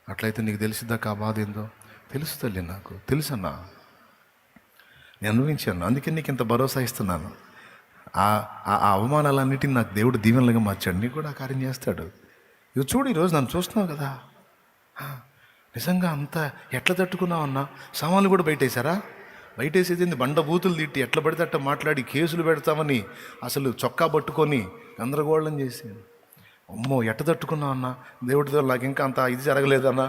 అట్లయితే నీకు తెలిసిద్దాక ఆ బాధ ఏందో? తెలుసు తల్లి, నాకు తెలుసన్నా, నేను అనుభవించాను, అందుకే నీకు ఇంత భరోసా ఇస్తున్నాను. ఆ అవమానాలన్నిటిని నాకు దేవుడు దీవెనలుగా మార్చాడు. నీకు కూడా ఆ కార్యం చేస్తాడు. ఇవి చూడు, ఈరోజు నన్ను చూస్తున్నావు కదా, నిజంగా అంతా ఎట్లా తట్టుకున్నావు అన్నా? సామాన్లు కూడా బయటేశారా? బయటేసేది బండ బూతులు తిట్టి ఎట్లా పడితే అట్లా మాట్లాడి కేసులు పెడతామని అసలు చొక్కా పట్టుకొని గందరగోళం చేసి, అమ్మో ఎట్ట తట్టుకున్నావు అన్నా? దేవుడితో నాకు ఇంకా అంత ఇది జరగలేదన్నా.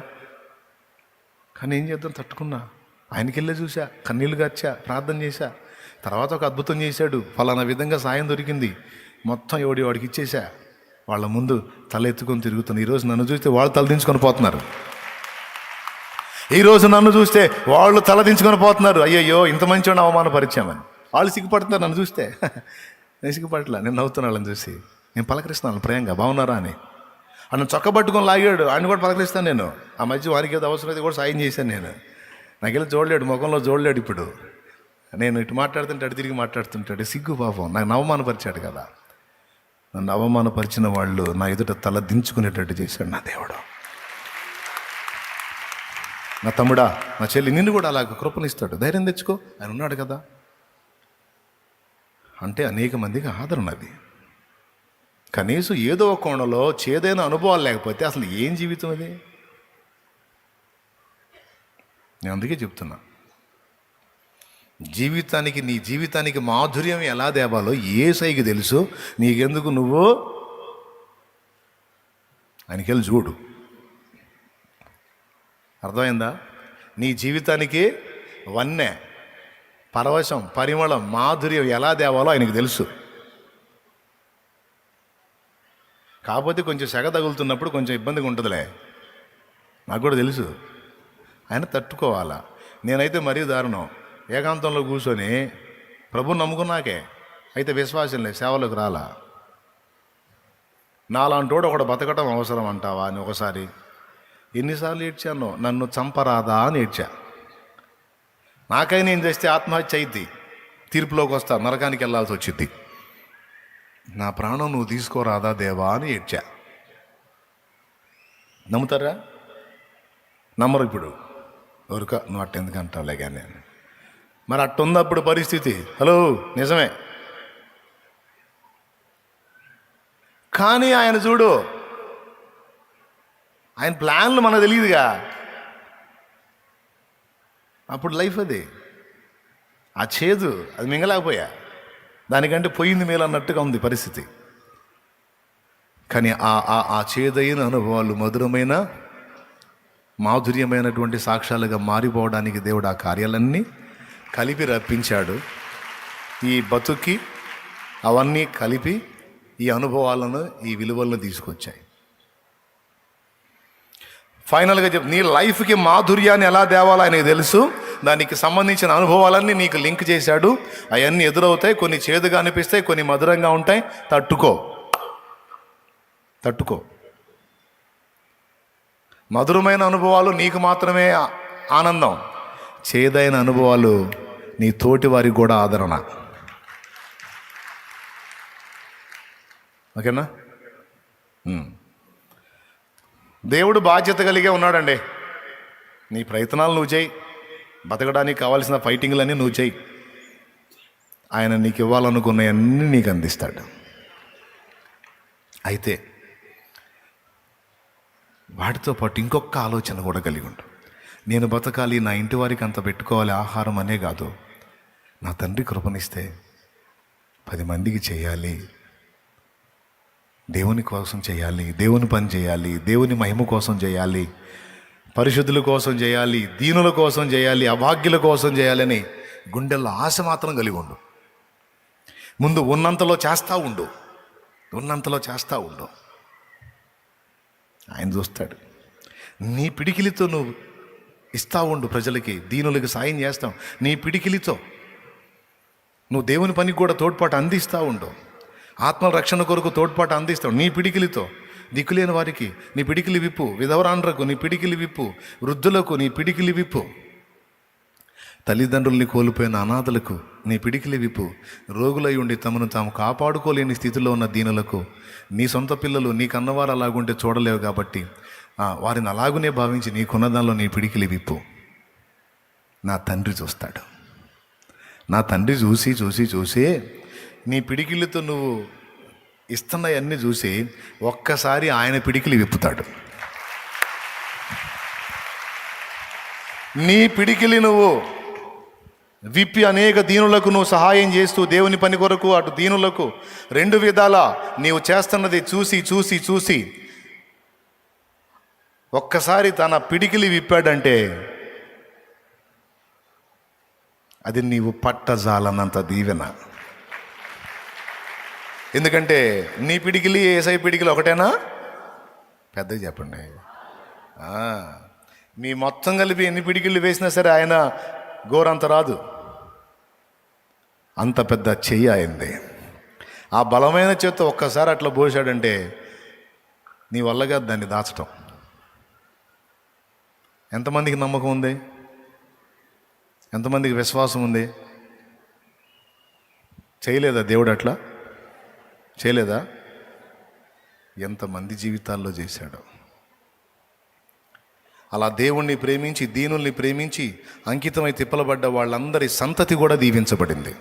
కానీ ఏం చేద్దాం, తట్టుకున్నా. ఆయనకి వెళ్ళే చూసా, కన్నీళ్ళు గార్చా, ప్రార్థన చేశా. తర్వాత ఒక అద్భుతం చేశాడు. ఫలానా విధంగా సాయం దొరికింది, మొత్తం వాడికి ఇచ్చేసా. వాళ్ళ ముందు తల ఎత్తుకొని తిరుగుతుంది. ఈరోజు నన్ను చూస్తే వాళ్ళు తలదించుకొని పోతున్నారు. ఈరోజు నన్ను చూస్తే వాళ్ళు తలదించుకొని పోతున్నారు. అయ్యయ్యో ఇంత మంచివాడిని అవమానపరిచామని. వాళ్ళు సిగ్గుపడుతున్నారు నన్ను చూస్తే. నేను సిగ్గుపడట్లా, నేను నవ్వుతున్నా వాళ్ళని చూసి. నేను పలకరిస్తున్నాను ప్రియంగా, బాగున్నారా అని. ఆయన చొక్కబట్టుకొని లాగాడు, ఆయన కూడా పలకరిస్తాను నేను. ఆ మధ్య వారికి ఏదో అవసరం అయితే కూడా సాయం చేశాను నేను. నాకెళ్ళి చూడలేడు, ముఖంలో చూడలేడు. ఇప్పుడు నేను ఇటు మాట్లాడుతుంటే అటు తిరిగి మాట్లాడుతుంటాడు. సిగ్గు పాపం, నాకు అవమానపరిచాడు కదా. నన్ను అవమానపరిచిన వాళ్ళు నా ఎదుట తల దించుకునేటట్టు చేశాడు నా దేవుడు. నా తమ్ముడా, నా చెల్లి, నిన్ను కూడా అలాగ కృపనిస్తాడు. ధైర్యం తెచ్చుకో, ఆయన ఉన్నాడు కదా. అంటే అనేక మందికి ఆదరణ అది. కనీసం ఏదో ఒక కోణంలో చేదైన అనుభవాలు లేకపోతే అసలు ఏం జీవితం అది? నేను అందుకే చెప్తున్నా, జీవితానికి, నీ జీవితానికి మాధుర్యం ఎలా తేవాలో యేసయ్యకి తెలుసు. నీకెందుకు, నువ్వు ఆయనకెళ్ళి చూడు. అర్థమైందా? నీ జీవితానికి వన్నె, పరవశం, పరిమళం, మాధుర్యం ఎలా తేవాలో ఆయనకు తెలుసు. కాకపోతే కొంచెం సెగ తగులుతున్నప్పుడు కొంచెం ఇబ్బందిగా ఉంటుందిలే, నాకు కూడా తెలుసు. ఆయన తట్టుకోవాలా. నేనైతే మరీ దారుణం, ఏకాంతంలో కూర్చొని ప్రభుని నమ్ముకున్నాకే అయితే విశ్వాసం లేదు, సేవలోకి రాలా. నాలాంటోడు ఒకడు బతకటం అవసరం అంటావా అని ఒకసారి ఎన్నిసార్లు ఏడ్చాను. నన్ను చంపరాదా అని ఏడ్చా. నాకై నేను చేస్తే ఆత్మహత్య అయింది, తీర్పులోకి వస్తా, నరకానికి వెళ్ళాల్సి వచ్చింది. నా ప్రాణం నువ్వు తీసుకోరాదా దేవా అని ఏడ్చా. నమ్ముతారా? నమ్మరు. ఇప్పుడు ఎవరిక నువ్వు అట్టెందుకు అంటావులే కానీ. మరి అట్టున్నప్పుడు పరిస్థితి, హలో నిజమే. కానీ ఆయన చూడు, ఆయన ప్లాన్లు మనకు తెలియదుగా. అప్పుడు లైఫ్ అది, ఆ చేదు అది మింగలేకపోయా, దానికంటే పోయింది మేలు అన్నట్టుగా ఉంది పరిస్థితి. కానీ ఆ చేదైన అనుభవాలు మధురమైన, మాధుర్యమైనటువంటి సాక్ష్యాలుగా మారిపోవడానికి దేవుడు ఆ కార్యాలన్నీ కలిపి రప్పించాడు. ఈ బతుకి అవన్నీ కలిపి ఈ అనుభవాలను, ఈ విలువలను తీసుకొచ్చాయి. ఫైనల్గా నీ లైఫ్కి మాధుర్యాన్ని ఎలా తేవాలో ఆయనకు తెలుసు. దానికి సంబంధించిన అనుభవాలన్నీ నీకు లింక్ చేశాడు. అవన్నీ ఎదురవుతాయి, కొన్ని చేదుగా అనిపిస్తాయి, కొన్ని మధురంగా ఉంటాయి. తట్టుకో. మధురమైన అనుభవాలు నీకు మాత్రమే ఆనందం, చేదైన అనుభవాలు నీ తోటి వారికి కూడా ఆదరణ. ఓకేనా? దేవుడు బాధ్యత కలిగే ఉన్నాడండి. నీ ప్రయత్నాలు నువ్వు చేయి, బతకడానికి కావాల్సిన ఫైటింగ్లన్నీ నువ్వు చేయి. ఆయన నీకు ఇవ్వాలనుకున్నవన్నీ నీకు అందిస్తాడు. అయితే వాటితో పాటు ఇంకొక ఆలోచన కూడా కలిగి ఉండు. నేను బతకాలి, నా ఇంటి వారికి అంత పెట్టుకోవాలి ఆహారం అనే కాదు, నా తండ్రి కృపనిస్తే 10 మందికి చేయాలి, దేవుని కోసం చేయాలి, దేవుని పని చేయాలి, దేవుని మహిమ కోసం చేయాలి, పరిశుద్ధుల కోసం చేయాలి, దీనుల కోసం చేయాలి, అభాగ్యుల కోసం చేయాలని గుండెల్లో ఆశ మాత్రం కలిగి ఉండు. ముందు ఉన్నంతలో చేస్తూ ఉండు. ఆయన చూస్తాడు. నీ పిడికిలితో నువ్వు ఇస్తూ ఉండు, ప్రజలకి, దీనులకు సాయం చేస్తావు. నీ పిడికిలితో నువ్వు దేవుని పనికి కూడా తోడ్పాటు అందిస్తూ ఉండు. ఆత్మల రక్షణ కొరకు తోడ్పాటు అందిస్తావు నీ పిడికిలితో. దిక్కులేని వారికి నీ పిడికిలి విప్పు, విధవరాండ్రకు నీ పిడికిలి విప్పు, వృద్ధులకు నీ పిడికిలి విప్పు, తల్లిదండ్రుల్ని కోల్పోయిన అనాథలకు నీ పిడికిలి విప్పు, రోగులై ఉండి తమను తాము కాపాడుకోలేని స్థితిలో ఉన్న దీనులకు, నీ సొంత పిల్లలు నీ కన్నవారు అలాగుంటే చూడలేవు కాబట్టి వారిని అలాగునే భావించి నీకున్నదానిలో నీ పిడికిలి విప్పు. నా తండ్రి చూస్తాడు. నా తండ్రి చూసి నీ పిడికిలితో నువ్వు ఇస్తున్నవన్నీ చూసి ఒక్కసారి ఆయన పిడికిలి విప్పుతాడు. నీ పిడికిలి నువ్వు విప్పి అనేక దీనులకు నువ్వు సహాయం చేస్తూ దేవుని పని కొరకు అటు దీనులకు 2 విధాలా నీవు చేస్తున్నది చూసి ఒక్కసారి తన పిడికిలి విప్పాడంటే అది నీవు పట్టజాలనంత దీవెన. ఎందుకంటే నీ పిడికిలి యేసయ్య పిడికిలి ఒకటేనా? పెద్దగా చెప్పండి. మీ మొత్తం కలిపి ఎన్ని పిడికిళ్ళు వేసినా సరే ఆయన గోరంత రాదు. అంత పెద్ద చెయ్యి అయింది. ఆ బలమైన చేత్తో ఒక్కసారి అట్లా పోసాడంటే నీ వల్లగా దాన్ని దాచటం. ఎంతమందికి నమ్మకం ఉంది? ఎంతమందికి విశ్వాసం ఉంది? చేయలేదా దేవుడు? అట్లా చేయలేదా? ఎంతమంది జీవితాల్లో చేశాడు. అలా దేవుణ్ణి ప్రేమించి, దీనుల్ని ప్రేమించి అంకితమై తిప్పలబడ్డ వాళ్ళందరి సంతతి కూడా దీవించబడింది.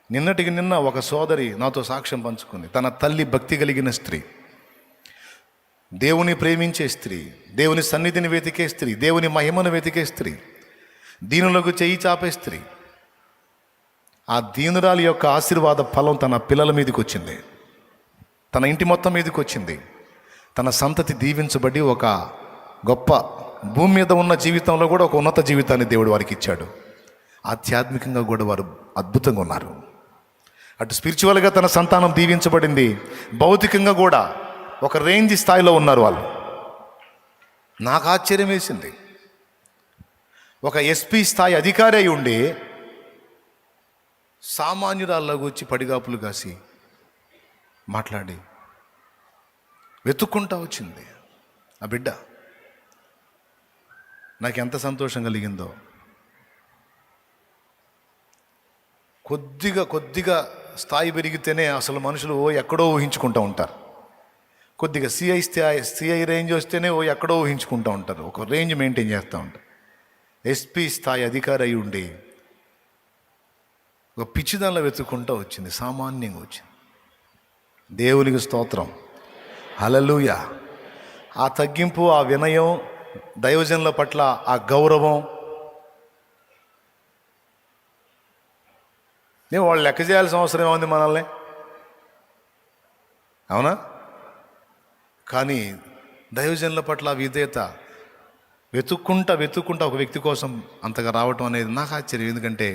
నిన్నటికి నిన్న ఒక సోదరి నాతో సాక్ష్యం పంచుకుంది. తన తల్లి భక్తి కలిగిన స్త్రీ, దేవుని ప్రేమించే స్త్రీ, దేవుని సన్నిధిని వెతికే స్త్రీ, దేవుని మహిమను వెతికే స్త్రీ, దీనులకు చెయ్యి చాపే స్త్రీ. ఆ దీనురాలి యొక్క ఆశీర్వాద ఫలం తన పిల్లల మీదకి వచ్చింది, తన ఇంటి మొత్తం మీదకి వచ్చింది. తన సంతతి దీవించబడి ఒక గొప్ప భూమి మీద ఉన్న జీవితంలో కూడా ఒక ఉన్నత జీవితాన్ని దేవుడు వారికి ఇచ్చాడు. ఆధ్యాత్మికంగా కూడా వారు అద్భుతంగా ఉన్నారు. అటు స్పిరిచువల్గా తన సంతానం దీవించబడింది, భౌతికంగా కూడా ఒక రేంజ్ స్థాయిలో ఉన్నారు వాళ్ళు. నాకు ఆశ్చర్యం వేసింది. ఒక ఎస్పీ స్థాయి అధికారి అయి ఉండి సామాన్యురాల్లాగా వచ్చి పడిగాపులు కాసి మాట్లాడి వెతుక్కుంటా వచ్చింది ఆ బిడ్డ. నాకు ఎంత సంతోషం కలిగిందో. కొద్దిగా స్థాయి పెరిగితేనే అసలు మనుషులు ఎక్కడో ఊహించుకుంటూ ఉంటారు. కొద్దిగా సిఐ రేంజ్ వస్తేనే ఎక్కడో ఊహించుకుంటూ ఉంటారు, ఒక రేంజ్ మెయింటైన్ చేస్తూ ఉంటారు. ఎస్పీ స్థాయి అధికారి అయి ఉండి ఒక పిచ్చిదానిలో వెతుక్కుంటూ వచ్చింది, సామాన్యంగా వచ్చింది. దేవునికి స్తోత్రం, హల్లెలూయా. ఆ తగ్గింపు, ఆ వినయం, దైవజనుల పట్ల ఆ గౌరవం, నేను వాళ్ళు లెక్క చేయాల్సిన అవసరం ఏముంది మనల్ని, అవునా? కానీ దైవజనుల పట్ల విధేయత, వెతుక్కుంటా ఒక వ్యక్తి కోసం అంతగా రావటం అనేది నాకు ఆశ్చర్యం. ఎందుకంటే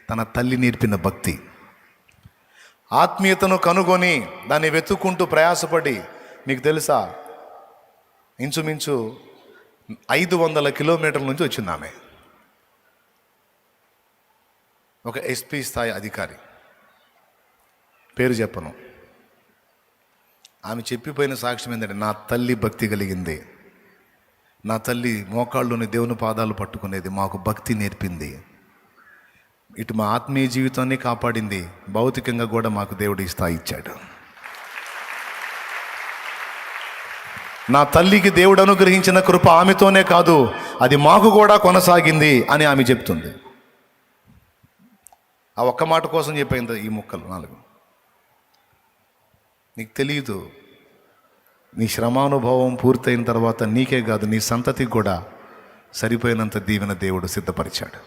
తన తల్లి నేర్పిన భక్తి, ఆత్మీయతను కనుగొని దాన్ని వెతుక్కుంటూ ప్రయాసపడి, మీకు తెలుసా ఇంచుమించు 500 కిలోమీటర్ల నుంచి వచ్చింది ఆమె. ఒక ఎస్పీ స్థాయి అధికారి, పేరు చెప్పను. ఆమె చెప్పిపోయిన సాక్ష్యం ఏంటంటే, నా తల్లి భక్తి కలిగింది, నా తల్లి మోకాళ్ళలోని దేవుని పాదాలు పట్టుకునేది, మాకు భక్తి నేర్పింది, ఇటు మా ఆత్మీయ జీవితాన్ని కాపాడింది, భౌతికంగా కూడా మాకు దేవుడు ఈ స్థాయి ఇచ్చాడు. నా తల్లికి దేవుడు అనుగ్రహించిన కృప ఆమెతోనే కాదు, అది మాకు కూడా కొనసాగింది అని ఆమె చెప్తుంది. ఆ ఒక్క మాట కోసం చెప్పేంత ఈ ముక్కలు 4. నీకు తెలియదు, నీ శ్రమానుభవం పూర్తయిన తర్వాత నీకే కాదు నీ సంతతికి కూడా సరిపోయినంత దీవెన దేవుడు సిద్ధపరిచాడు.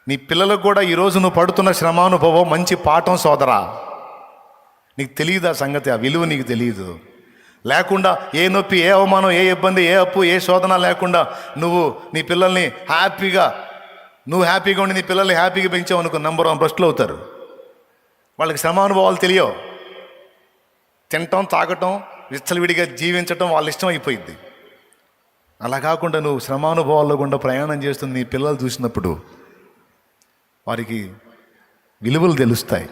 నీ పిల్లలకు కూడా ఈరోజు నువ్వు పడుతున్న శ్రమానుభవం మంచి పాఠం సోదరా. నీకు తెలియదు ఆ సంగతి, ఆ విలువ నీకు తెలియదు. లేకుండా ఏ నొప్పి, ఏ అవమానం, ఏ ఇబ్బంది, ఏ అప్పు, ఏ శోధన లేకుండా నువ్వు నీ పిల్లల్ని హ్యాపీగా ఉండి నీ పిల్లల్ని హ్యాపీగా పెంచావు అనుకో, నంబర్ 1 భ్రష్టులు అవుతారు. వాళ్ళకి శ్రమానుభవాలు తెలియవు. తినటం, తాగటం, విచ్చలవిడిగా జీవించటం వాళ్ళ ఇష్టం అయిపోయింది. అలా కాకుండా నువ్వు శ్రమానుభవాల్లో గుండా ప్రయాణం చేస్తున్న నీ పిల్లలు చూసినప్పుడు వారికి విలువలు తెలుస్తాయి.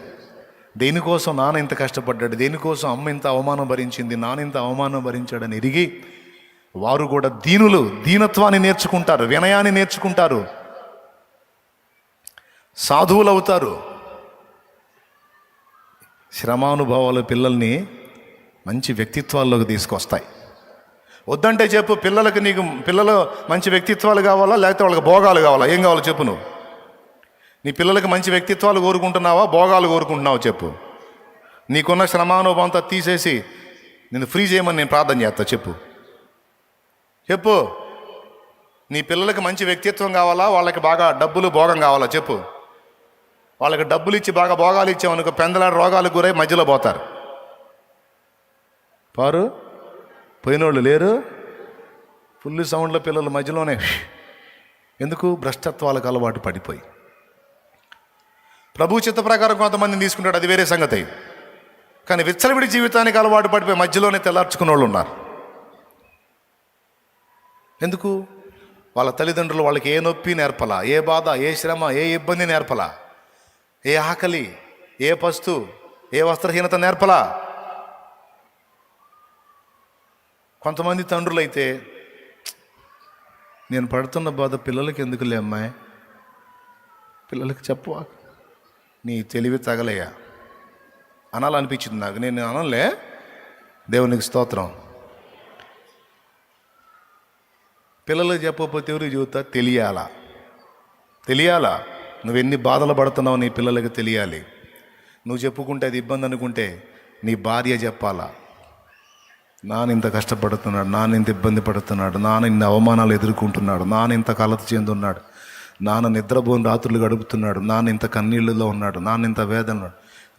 దేనికోసం నాన్న ఇంత కష్టపడ్డాడు, దేనికోసం అమ్మ ఇంత అవమానం భరించింది, నాన్న ఇంత అవమానం భరించాడని ఎరిగి వారు కూడా దీనత్వాన్ని నేర్చుకుంటారు, వినయాన్ని నేర్చుకుంటారు, సాధువులు అవుతారు. శ్రమానుభవాలు పిల్లల్ని మంచి వ్యక్తిత్వాల్లోకి తీసుకొస్తాయి. వద్దంటే చెప్పు, పిల్లలు మంచి వ్యక్తిత్వాలు కావాలా, లేకపోతే వాళ్ళకి భోగాలు కావాలా? ఏం కావాలో చెప్పు. నువ్వు నీ పిల్లలకి మంచి వ్యక్తిత్వాలు కోరుకుంటున్నావా, భోగాలు కోరుకుంటున్నావా? చెప్పు. నీకున్న శ్రమానుభవం అంతా తీసేసి నేను ఫ్రీ చేయమని నేను ప్రార్థన చేస్తా. చెప్పు. నీ పిల్లలకి మంచి వ్యక్తిత్వం కావాలా, వాళ్ళకి బాగా డబ్బులు భోగం కావాలా? చెప్పు. వాళ్ళకి డబ్బులు ఇచ్చి బాగా భోగాలు ఇచ్చామనుకో, పెందలాడి రోగాలకు గురై మధ్యలో పోతారు. పోయినోళ్ళు లేరు. ఫుల్ సౌండ్లో పిల్లలు మధ్యలోనే. ఎందుకు? భ్రష్టత్వాలకు అలవాటు పడిపోయి. ప్రభు చిత్త ప్రకారం కొంతమందిని తీసుకుంటాడు, అది వేరే సంగతి. కానీ విచ్చలవిడి జీవితానికి అలవాటు పడిపోయి మధ్యలోనే తెల్లార్చుకున్న వాళ్ళు ఉన్నారు. ఎందుకు? వాళ్ళ తల్లిదండ్రులు వాళ్ళకి ఏ నొప్పి నేర్పలా, ఏ బాధ, ఏ శ్రమ, ఏ ఇబ్బంది నేర్పలా, ఏ ఆకలి, ఏ పస్తు, ఏ వస్త్రహీనత నేర్పలా. కొంతమంది తండ్రులైతే, నేను పడుతున్న బాధ పిల్లలకి ఎందుకులే అమ్మాయి, పిల్లలకి చెప్పవా, నీ తెలివి తగలయ్యా అనాలనిపించింది నాకు. నేను అనలే, దేవునికి స్తోత్రం. పిల్లలకు చెప్పకపోతే ఎవరికి చెబుతా? తెలియాలా నువ్వెన్ని బాధలు పడుతున్నావు నీ పిల్లలకి తెలియాలి. నువ్వు చెప్పుకుంటే అది ఇబ్బంది అనుకుంటే నీ భార్య చెప్పాలా, నాన్న ఇంత కష్టపడుతున్నాడు, నాన్న ఇంత ఇబ్బంది పడుతున్నాడు, నాన్న ఇన్ని అవమానాలు ఎదుర్కొంటున్నాడు, నాన్న ఇంత కలత చెందున్నాడు, నాన్న నిద్రపోని రాత్రులు గడుపుతున్నాడు, నాన్న ఇంత కన్నీళ్ళలో ఉన్నాడు, నాన్న ఇంత వేదన.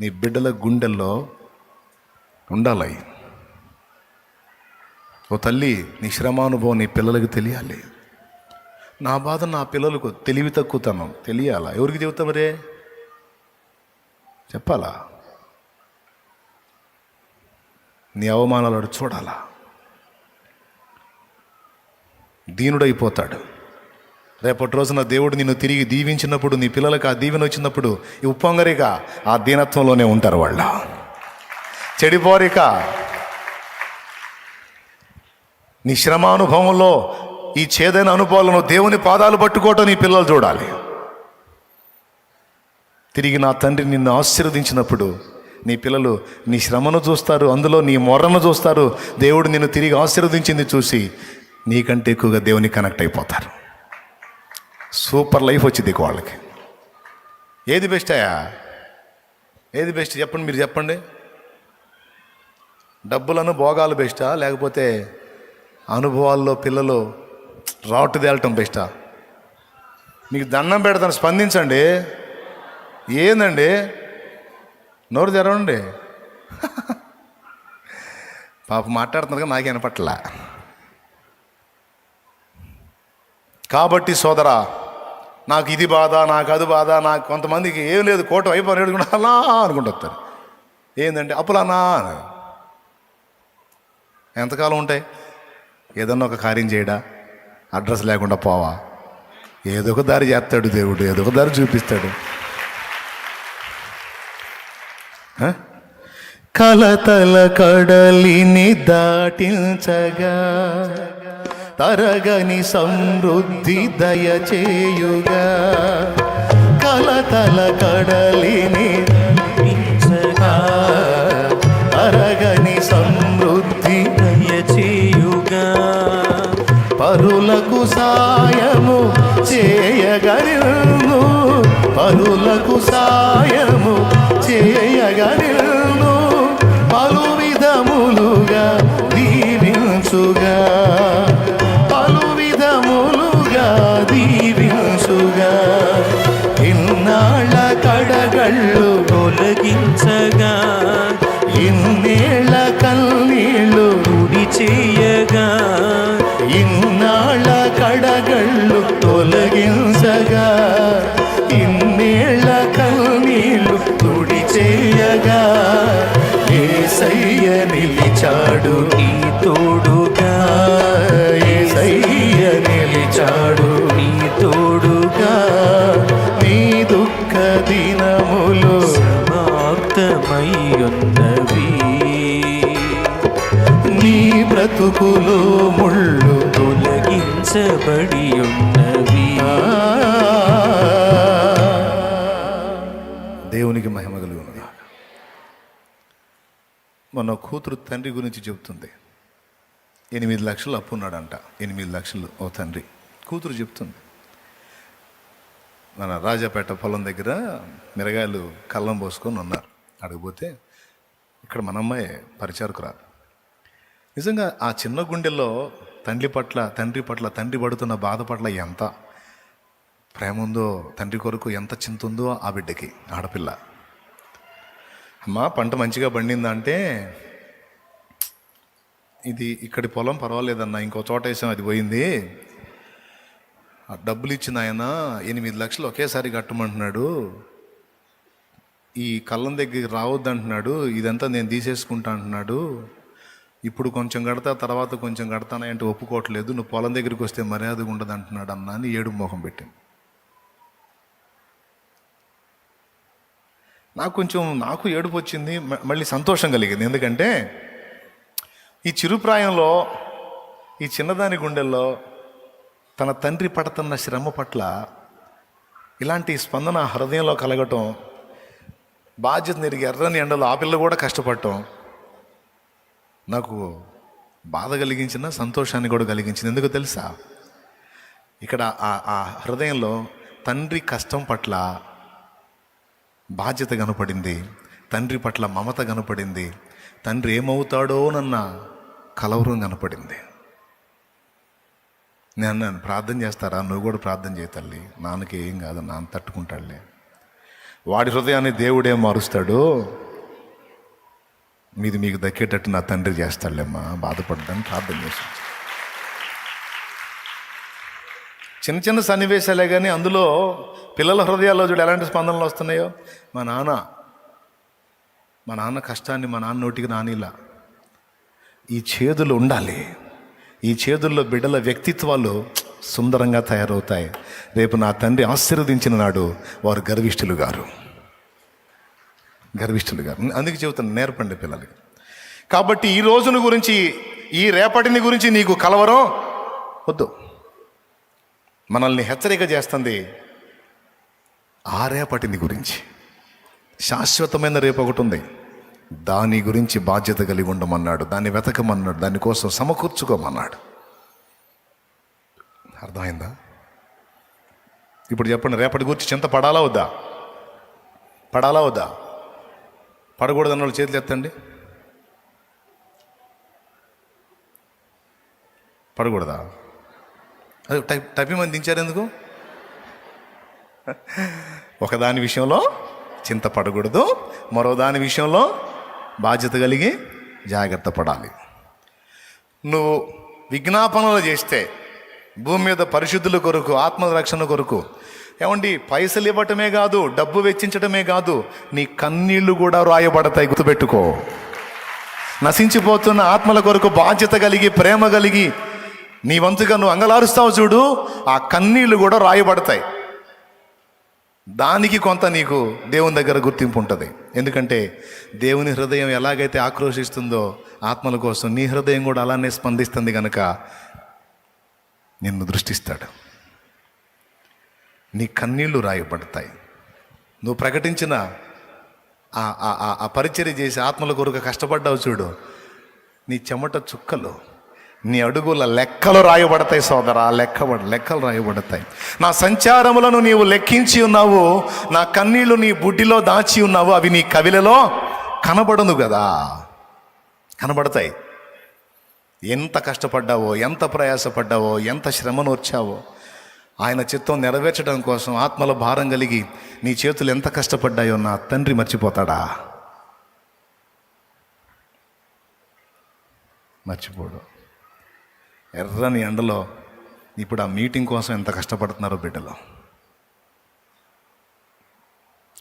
నీ బిడ్డల గుండెల్లో ఉండాలి. ఓ తల్లి, నీ శ్రమానుభవం నీ పిల్లలకు తెలియాలి. నా బాధ నా పిల్లలకు తెలివి తక్కువతనం తెలియాలా? ఎవరికి చెబుతా మరే? చెప్పాలా? నీ అవమానాలు వాడు చూడాలా, దీనుడైపోతాడు. రేపటి రోజున దేవుడు నిన్ను తిరిగి దీవించినప్పుడు, నీ పిల్లలకు ఆ దీవెన వచ్చినప్పుడు ఈ ఉప్పొంగరిగా ఆ దీనత్వంలోనే ఉంటారు. వాళ్ళ చెడిపోరిక. నీ శ్రమానుభవంలో ఈ చేదైన అనుభవాలను దేవుని పాదాలు పట్టుకోవటం నీ పిల్లలు చూడాలి. తిరిగి నా తండ్రి నిన్ను ఆశీర్వదించినప్పుడు నీ పిల్లలు నీ శ్రమను చూస్తారు, అందులో నీ మొర్రను చూస్తారు. దేవుడు నిన్ను తిరిగి ఆశీర్వదించింది చూసి నీకంటే ఎక్కువగా దేవునికి కనెక్ట్ అయిపోతారు. సూపర్ లైఫ్ వచ్చింది వాళ్ళకి. ఏది బెస్ట్ అయ్యా? ఏది బెస్ట్ చెప్పండి, మీరు చెప్పండి. డబ్బులను భోగాలు బెస్టా, లేకపోతే అనుభవాల్లో పిల్లలు రాటు తేలటం బెస్టా? మీకు దండం పెడతాను, స్పందించండి. ఏందండి నోరు తెరవండి. పాప మాట్లాడుతున్నదిగా నాకు వినపట్లా. కాబట్టి సోదరా, నాకు ఇది బాధ, నాకు అది బాధ, నాకు కొంతమందికి ఏం లేదు, కోట అయిపోయి అలా అనుకుంటారు. ఏంటంటే అప్పులన్నా ఎంతకాలం ఉంటాయి? ఏదన్నా ఒక కార్యం చేయడా, అడ్రస్ లేకుండా పోవా, ఏదో ఒక దారి చేస్తాడు దేవుడు, ఏదో ఒక దారి చూపిస్తాడు. కలతల కడలిని దాటించగా తరగని సమృద్ధి దయచేయుగా. కలతల కడలిని తరగని సమృద్ధి దయచేయుగా. పరులకు సాయము చేయగలను, పరులకు సాయము చేయగలను, పలు విధములుగా దీవించుగా, పలు విధములుగా దీవించుగా. ఇన్నాళ్ళ కడగళ్ళు తొలగించగా, ఇన్నేళ్ళ కన్నీళ్ళు తుడి చేయగా. ఇన్నాళ్ళ కడగళ్ళు తొలగించగా, ఇన్నేళ్ళ కన్నీళ్ళు తుడి చేయగా. యేసయ్య నిలిచాడు నీ తోడుగా, యేసయ్య నిలిచాడు నీ తోడుగా. నీ దుఃఖ దినములు సమాప్తమయ్యున్నవి, నీ బ్రతుకులో ముళ్ళు తొలగించబడి ఉన్నవి. దేవునికి మహిమ కలుగును. మన కూతురు తండ్రి గురించి చెబుతుంది. 8 లక్షలు అప్పు ఉన్నాడంట. 8 లక్షలు ఓ తండ్రి. కూతురు చెప్తుంది, మన రాజాపేట పొలం దగ్గర మిరగాయలు కళ్ళం పోసుకొని ఉన్నారు. అడిగిపోతే ఇక్కడ మన అమ్మాయి పరిచారకురాలు. నిజంగా ఆ చిన్న గుండెల్లో తండ్రి పట్ల తండ్రి పడుతున్న బాధ పట్ల ఎంత ప్రేమ ఉందో, తండ్రి కొరకు ఎంత చింత ఉందో ఆ బిడ్డకి. ఆడపిల్ల, అమ్మా పంట మంచిగా పండిందా అంటే, ఇది ఇక్కడి పొలం పర్వాలేదన్నా, ఇంకో చోట వేసాం అది పోయింది, ఆ డబ్బులు ఇచ్చిన ఆయన 8 లక్షలు ఒకేసారి కట్టమంటున్నాడు, ఈ కళ్ళం దగ్గరికి రావద్దు అంటున్నాడు, ఇదంతా నేను తీసేసుకుంటా అంటున్నాడు, ఇప్పుడు కొంచెం కడతా, తర్వాత కొంచెం కడతానా అంటే ఒప్పుకోవట్లేదు, నువ్వు పొలం దగ్గరికి వస్తే మర్యాదగా ఉండదు అంటున్నాడు అన్నా అని ఏడు మొహం పెట్టాను. నాకు ఏడుపు వచ్చింది, మళ్ళీ సంతోషం కలిగింది. ఎందుకంటే ఈ చిరుప్రాయంలో ఈ చిన్నదాని గుండెల్లో తన తండ్రి పడుతున్న శ్రమ పట్ల ఇలాంటి స్పందన హృదయంలో కలగటం, బాధ్యత నెరిగి ఎర్రని ఎండలో ఆ పిల్ల కూడా కష్టపడటం నాకు బాధ కలిగించిన, సంతోషాన్ని కూడా కలిగించింది. ఎందుకో తెలుసా? ఇక్కడ ఆ హృదయంలో తండ్రి కష్టం పట్ల బాధ్యత కనపడింది, తండ్రి పట్ల మమత కనపడింది, తండ్రి ఏమవుతాడోనన్న కలవరం కనపడింది. నేను అన్నాను, ప్రార్థన చేస్తారా? నువ్వు కూడా ప్రార్థన చేయ తల్లి, నాన్నకి ఏం కాదు, నాన్న తట్టుకుంటాడులే. వాడి హృదయాన్ని దేవుడేం మారుస్తాడు, మీది మీకు దక్కేటట్టు నా తండ్రి చేస్తాడులేమ్మా, బాధపడ్డాను ప్రార్థన చేశాను. చిన్న చిన్న సన్నివేశాలే కానీ అందులో పిల్లల హృదయాల్లో చూడు ఎలాంటి స్పందనలు వస్తున్నాయో. మా నాన్న కష్టాన్ని మా నాన్న నోటికి నానిలా. ఈ చేదులు ఉండాలి, ఈ చేదుల్లో బిడ్డల వ్యక్తిత్వాలు సుందరంగా తయారవుతాయి. రేపు నా తండ్రి ఆశీర్వదించిన నాడు వారు గర్విష్ఠులు గారు. అందుకే చెబుతాను, నేర్పండి పిల్లలకి. కాబట్టి ఈ రోజును గురించి, ఈ రేపటిని గురించి నీకు కలవరం వద్దు. మనల్ని హెచ్చరిక చేస్తుంది ఆ రేపటిని గురించి. శాశ్వతమైన రేపు ఒకటి ఉంది, దాని గురించి బాధ్యత కలిగి ఉండమన్నాడు, దాన్ని వెతకమన్నాడు, దానికోసం సమకూర్చుకోమన్నాడు. అర్థమైందా? ఇప్పుడు చెప్పండి, రేపటి గురించి చింత పడాలా వద్దా? పడకూడదన్న వాళ్ళు చేతులు ఎత్తండి. పడకూడదా? అది టైపింగ్ మంది దించారు ఎందుకు? ఒకదాని విషయంలో చింత పడకూడదు, మరో దాని విషయంలో బాధ్యత కలిగి జాగ్రత్త పడాలి. నువ్వు విజ్ఞాపనలు చేస్తే భూమి మీద పరిశుద్ధుల కొరకు, ఆత్మరక్షణ కొరకు, ఏమండి పైసలు ఇవ్వటమే కాదు, డబ్బు వెచ్చించడమే కాదు, నీ కన్నీళ్లు కూడా రాయబడతాయి. గుర్తుపెట్టుకో. నశించిపోతున్న ఆత్మల కొరకు బాధ్యత కలిగి, ప్రేమ కలిగి నీ వంతుగా నువ్వు అంగలారుస్తావు చూడు, ఆ కన్నీళ్లు కూడా రాయబడతాయి. దానికి కొంత నీకు దేవుని దగ్గర గుర్తింపు ఉంటుంది. ఎందుకంటే దేవుని హృదయం ఎలాగైతే ఆక్రోశిస్తుందో ఆత్మల కోసం, నీ హృదయం కూడా అలానే స్పందిస్తుంది కనుక నిన్ను దృష్టిస్తాడు. నీ కన్నీళ్లు రాయబడతాయి. నువ్వు ప్రకటించిన ఆ పరిచర్య చేసి ఆత్మల కొరకు కష్టపడ్డావు చూడు, నీ చెమట చుక్కలు, నీ అడుగుల లెక్కలు రాయబడతాయి సోదరా. లెక్కలు రాయబడతాయి. నా సంచారములను నీవు లెక్కించి ఉన్నావు, నా కన్నీళ్లు నీ బుడ్డిలో దాచి ఉన్నావు, అవి నీ కవిలలో కనబడను కదా, కనబడతాయి. ఎంత కష్టపడ్డావో, ఎంత ప్రయాసపడ్డావో, ఎంత శ్రమను వచ్చావో ఆయన చిత్తం నెరవేర్చడం కోసం ఆత్మల భారం కలిగి నీ చేతులు ఎంత కష్టపడ్డాయో నా తండ్రి మర్చిపోతాడా? మర్చిపోడు. ఎర్రని ఎండలో ఇప్పుడు ఆ మీటింగ్ కోసం ఎంత కష్టపడుతున్నారో బిడ్డలు.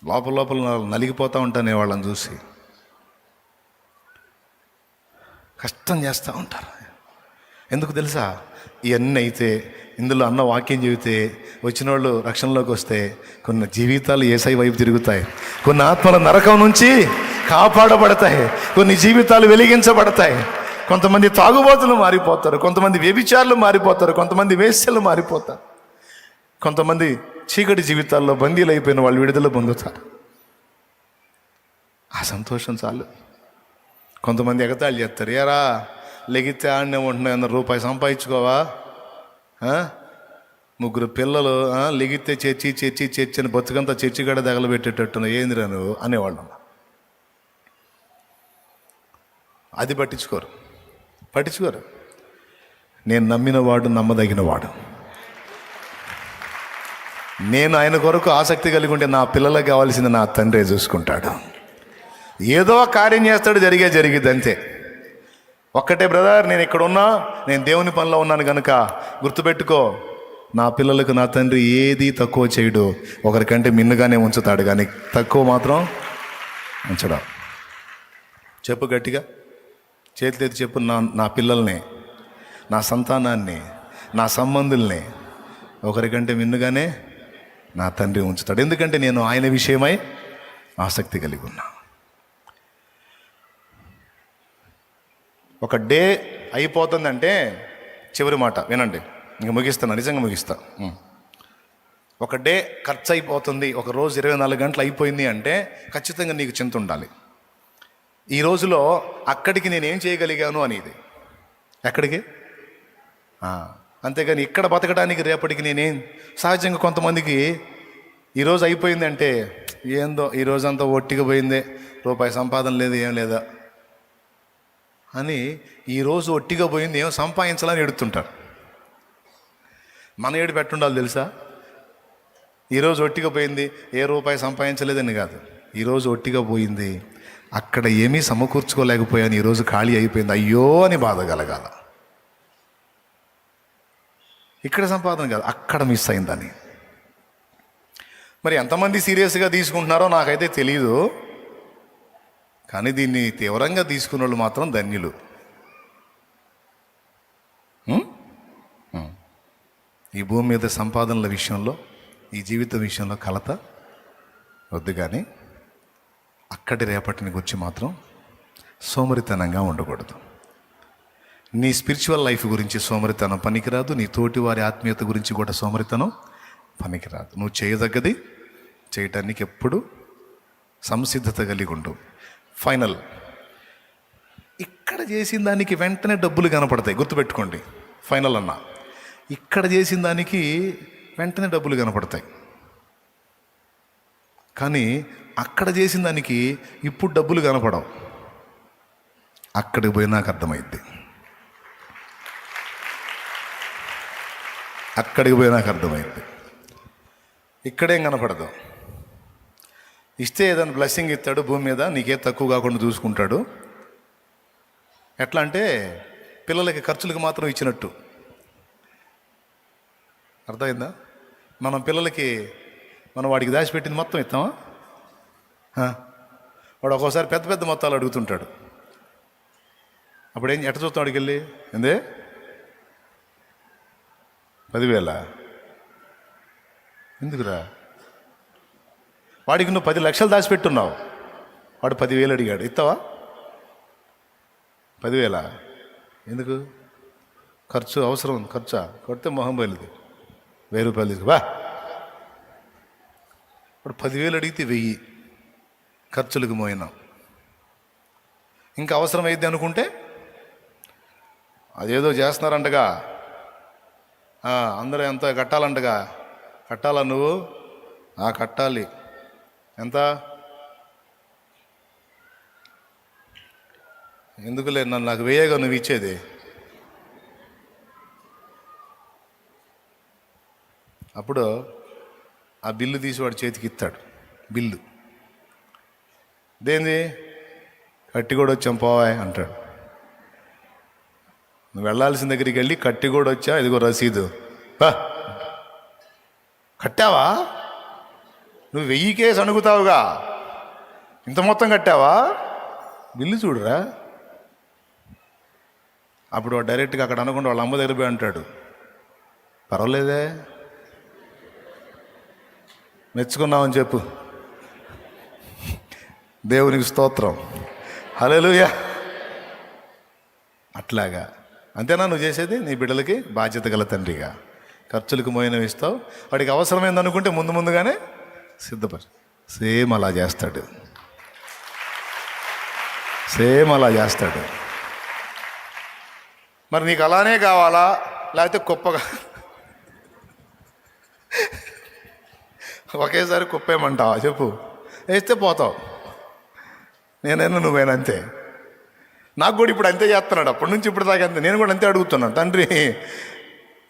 లోపల నలిగిపోతూ ఉంటానే వాళ్ళని చూసి. కష్టం చేస్తూ ఉంటారు. ఎందుకు తెలుసా? ఇవన్నీ అయితే, ఇందులో అన్న వాక్యం చెబితే వచ్చిన వాళ్ళు రక్షణలోకి వస్తే కొన్ని జీవితాలు యేసై వైపు తిరుగుతాయి, కొన్ని ఆత్మల నరకం నుంచి కాపాడబడతాయి, కొన్ని జీవితాలు వెలిగించబడతాయి. కొంతమంది తాగుబోతులు మారిపోతారు, కొంతమంది వ్యభిచారులు మారిపోతారు, కొంతమంది వేశ్యలు మారిపోతారు, కొంతమంది చీకటి జీవితాల్లో బందీలు అయిపోయిన వాళ్ళు విడుదల పొందుతారు. ఆ సంతోషం చాలు. కొంతమంది ఎగతాళి చేస్తారు, ఏరా లెగితే ఆడనే ఉంటున్నాయి, రూపాయి సంపాదించుకోవా, 3 పిల్లలు లెగితే చర్చి అని బతుకంతా చర్చి గడ తగలబెట్టేటట్టున్నా, ఏందిరా నువ్వు అనేవాళ్ళు. అది పట్టించుకోరు. నేను నమ్మినవాడు నమ్మదగినవాడు. నేను ఆయన కొరకు ఆసక్తి కలిగి ఉంటే నా పిల్లలకు కావాల్సింది నా తండ్రే చూసుకుంటాడు. ఏదో కార్యం చేస్తాడు, జరిగిద్ది అంతే. ఒక్కటే బ్రదర్, నేను ఇక్కడ ఉన్నా, నేను దేవుని పనిలో ఉన్నాను కనుక గుర్తుపెట్టుకో, నా పిల్లలకు నా తండ్రి ఏది తక్కువ చేయడు. ఒకరికంటే మిన్నుగానే ఉంచుతాడు, కానీ తక్కువ మాత్రం ఉంచడం. చెప్పు గట్టిగా, చేతులెత్తి చెప్పు, నా పిల్లల్ని, నా సంతానాన్ని, నా సంబంధుల్ని ఒకరికంటే మిన్నుగానే నా తండ్రి ఉంచుతాడు. ఎందుకంటే నేను ఆయన విషయమై ఆసక్తి కలిగి ఉన్నా. ఒక డే అయిపోతుందంటే, చివరి మాట వినండి, ఇంక ముగిస్తాను, నిజంగా ముగిస్తా. ఒక డే ఖర్చు అయిపోతుంది, ఒక రోజు 24 గంటలు అయిపోయింది అంటే ఖచ్చితంగా నీకు చింత ఉండాలి. ఈ రోజులో అక్కడికి నేనేం చేయగలిగాను అనేది, ఎక్కడికి, అంతేగాని ఇక్కడ బతకడానికి రేపటికి నేనేం. సహజంగా కొంతమందికి ఈరోజు అయిపోయింది అంటే ఏందో ఈరోజంతా ఒట్టిగా పోయిందే, రూపాయి సంపాదన లేదు, ఏం లేదా అని ఈరోజు ఒట్టిగా పోయింది, ఏం సంపాదించాలని ఎడుతుంటారు. మన ఏడు పెట్టుండాలి తెలుసా? ఈరోజు ఒట్టిగా పోయింది, ఏ రూపాయి సంపాదించలేదని కాదు, ఈరోజు ఒట్టిగా పోయింది, అక్కడ ఏమీ సమకూర్చుకోలేకపోయాను, ఈరోజు ఖాళీ అయిపోయింది, అయ్యో అని బాధ కలగాల. ఇక్కడ సంపాదన కాదు, అక్కడ మిస్ అయిందని. మరి ఎంతమంది సీరియస్గా తీసుకుంటున్నారో నాకైతే తెలీదు, కానీ దీన్ని తీవ్రంగా తీసుకున్న వాళ్ళు మాత్రం ధన్యులు. ఈ భూమి మీద సంపాదనల విషయంలో, ఈ జీవిత విషయంలో కలత వద్దు, కానీ అక్కడి రేపటిని గురించి మాత్రం సోమరితనంగా ఉండకూడదు. నీ స్పిరిచువల్ లైఫ్ గురించి సోమరితనం పనికిరాదు, నీ తోటి వారి ఆత్మీయత గురించి కూడా సోమరితనం పనికిరాదు. నువ్వు చేయదగ్గది చేయటానికి ఎప్పుడు సంసిద్ధత కలిగి ఉండు. ఫైనల్, ఇక్కడ చేసిన దానికి వెంటనే డబ్బులు కనపడతాయి, గుర్తుపెట్టుకోండి. ఫైనల్ అన్నా, ఇక్కడ చేసిన దానికి వెంటనే డబ్బులు కనపడతాయి, కానీ అక్కడ చేసిన దానికి ఇప్పుడు డబ్బులు కనపడవు. అక్కడికి పోయినాక అర్థమైద్ది, అక్కడికి పోయినాక అర్థమైంది. ఇక్కడేం కనపడదు. ఇస్తే ఏదైనా బ్లెస్సింగ్ ఇస్తాడు భూమి మీద, నీకే తక్కువ కాకుండా చూసుకుంటాడు. ఎట్లా అంటే పిల్లలకి ఖర్చులకు మాత్రం ఇచ్చినట్టు. అర్థమైందా? మనం పిల్లలకి మనం వాడికి దాచిపెట్టింది మొత్తం ఇస్తామా? వాడు ఒక్కోసారి పెద్ద పెద్ద మొత్తాలు అడుగుతుంటాడు. అప్పుడు ఎట్ట చూస్తాం వాడికి వెళ్ళి, ఏందే 10,000 ఎందుకురా? వాడికి నువ్వు 10 లక్షలు దాచిపెట్టున్నావు, వాడు 10,000 అడిగాడు, ఇస్తావా? 10,000 ఎందుకు? ఖర్చు అవసరం, ఖర్చా కొడితే మొహం బయలుది, 1000 రూపాయలు తీసుకు బా. వాడు 10,000 అడిగితే 1000 ఖర్చులకు మోయినాం. ఇంకా అవసరం అయింది అనుకుంటే అదేదో చేస్తున్నారంటగా, అందరూ ఎంత కట్టాలంటగా, కట్టాలా నువ్వు? కట్టాలి. ఎంత? ఎందుకులే, నాకు వేయగా నువ్వు ఇచ్చేది. అప్పుడు ఆ బిల్లు తీసి వాడి చేతికి ఇస్తాడు. బిల్లు దేంది? కట్టి కూడా వచ్చాం పోవా అంటాడు. నువ్వు వెళ్ళాల్సిన దగ్గరికి వెళ్ళి కట్టి కూడా వచ్చా, ఇదిగో రసీదు, కట్టావా? నువ్వు 1000 కేసు అడుగుతావుగా, ఇంత మొత్తం కట్టావా? బిల్లు చూడరా. అప్పుడు డైరెక్ట్గా అక్కడ అనకుండా వాళ్ళ అమ్మ దగ్గర పోయి అంటాడు, పర్వాలేదే, మెచ్చుకున్నామని చెప్పు, దేవునికి స్తోత్రం, హల్లెలూయా. అట్లాగా అంతేనా నువ్వు చేసేది? నీ బిడ్డలకి బాధ్యత గల తండ్రిగా ఖర్చులకు మోయినవి ఇస్తావు. వాడికి అవసరమైందనుకుంటే ముందుగానే సిద్ధపరచు. సేమ్ అలా చేస్తాడు, సేమ్ అలా చేస్తాడు. మరి నీకు అలానే కావాలా, లేకపోతే కుప్పగా ఒకేసారి కుప్పేయమంటావా? చెప్పు, వేస్తే పోతావు. నేనైనా నువ్వైనా అంతే. నాకు కూడా ఇప్పుడు అంతే చేస్తున్నాడు, అప్పటి నుంచి ఇప్పుడు దాకా అంతే. నేను కూడా అంతే అడుగుతున్నాను, తండ్రి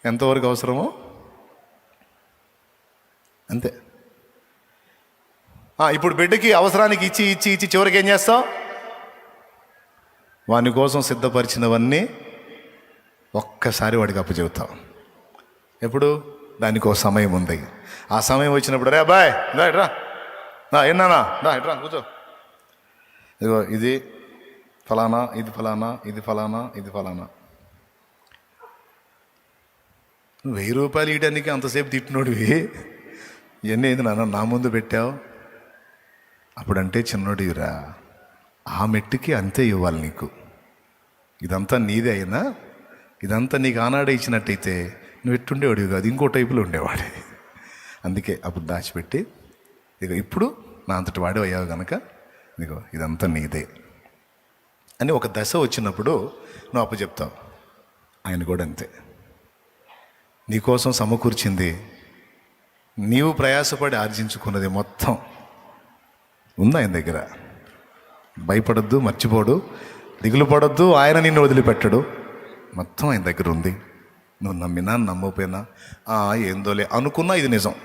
ఎంతవరకు అవసరమో అంతే. ఇప్పుడు బిడ్డకి అవసరానికి ఇచ్చి ఇచ్చి ఇచ్చి చివరికి ఏం చేస్తావు? వాని కోసం సిద్ధపరిచినవన్నీ ఒక్కసారి వాడికి అప్పచెబుతావు. ఎప్పుడు? దానికి ఒక సమయం ఉంది. ఆ సమయం వచ్చినప్పుడు, రే అబ్బాయ్ రా, ఏనా రా, ఇట్రా కూర్చో, ఇదిగో ఇది ఫలానా, ఇది ఫలానా, ఇది ఫలానా, ఇది ఫలానా. 1000 రూపాయలు ఇయడానికి అంతసేపు తిట్టినోడివి ఇవన్నీ ఏంది నాన్న నా ముందు పెట్టావు? అప్పుడంటే చిన్నోడివిరా, ఆ మెట్టుకి అంతే ఇవ్వాలి నీకు. ఇదంతా నీదే అయినా ఇదంతా నీకు ఆనాడే ఇచ్చినట్టయితే నువ్వు ఎట్టుండేవాడివి కాదు, ఇంకో టైపులో ఉండేవాడే. అందుకే అప్పుడు దాచిపెట్టి ఇక ఇప్పుడు నా అంతటి వాడే అయ్యావు కనుక ఇదిగో ఇదంతా నీదే అని ఒక దశ వచ్చినప్పుడు నువ్వు అప్పచెప్తావు. ఆయన కూడా అంతే, నీకోసం సమకూర్చింది, నీవు ప్రయాసపడి ఆర్జించుకున్నది మొత్తం ఉంది ఆయన దగ్గర. భయపడొద్దు, మర్చిపోడు, దిగులు పడొద్దు, ఆయన నిన్ను వదిలిపెట్టడు. మొత్తం ఆయన దగ్గర ఉంది. నువ్వు నమ్మినా నమ్మకపోయినా ఏందోలే అనుకున్నా ఇది నిజం.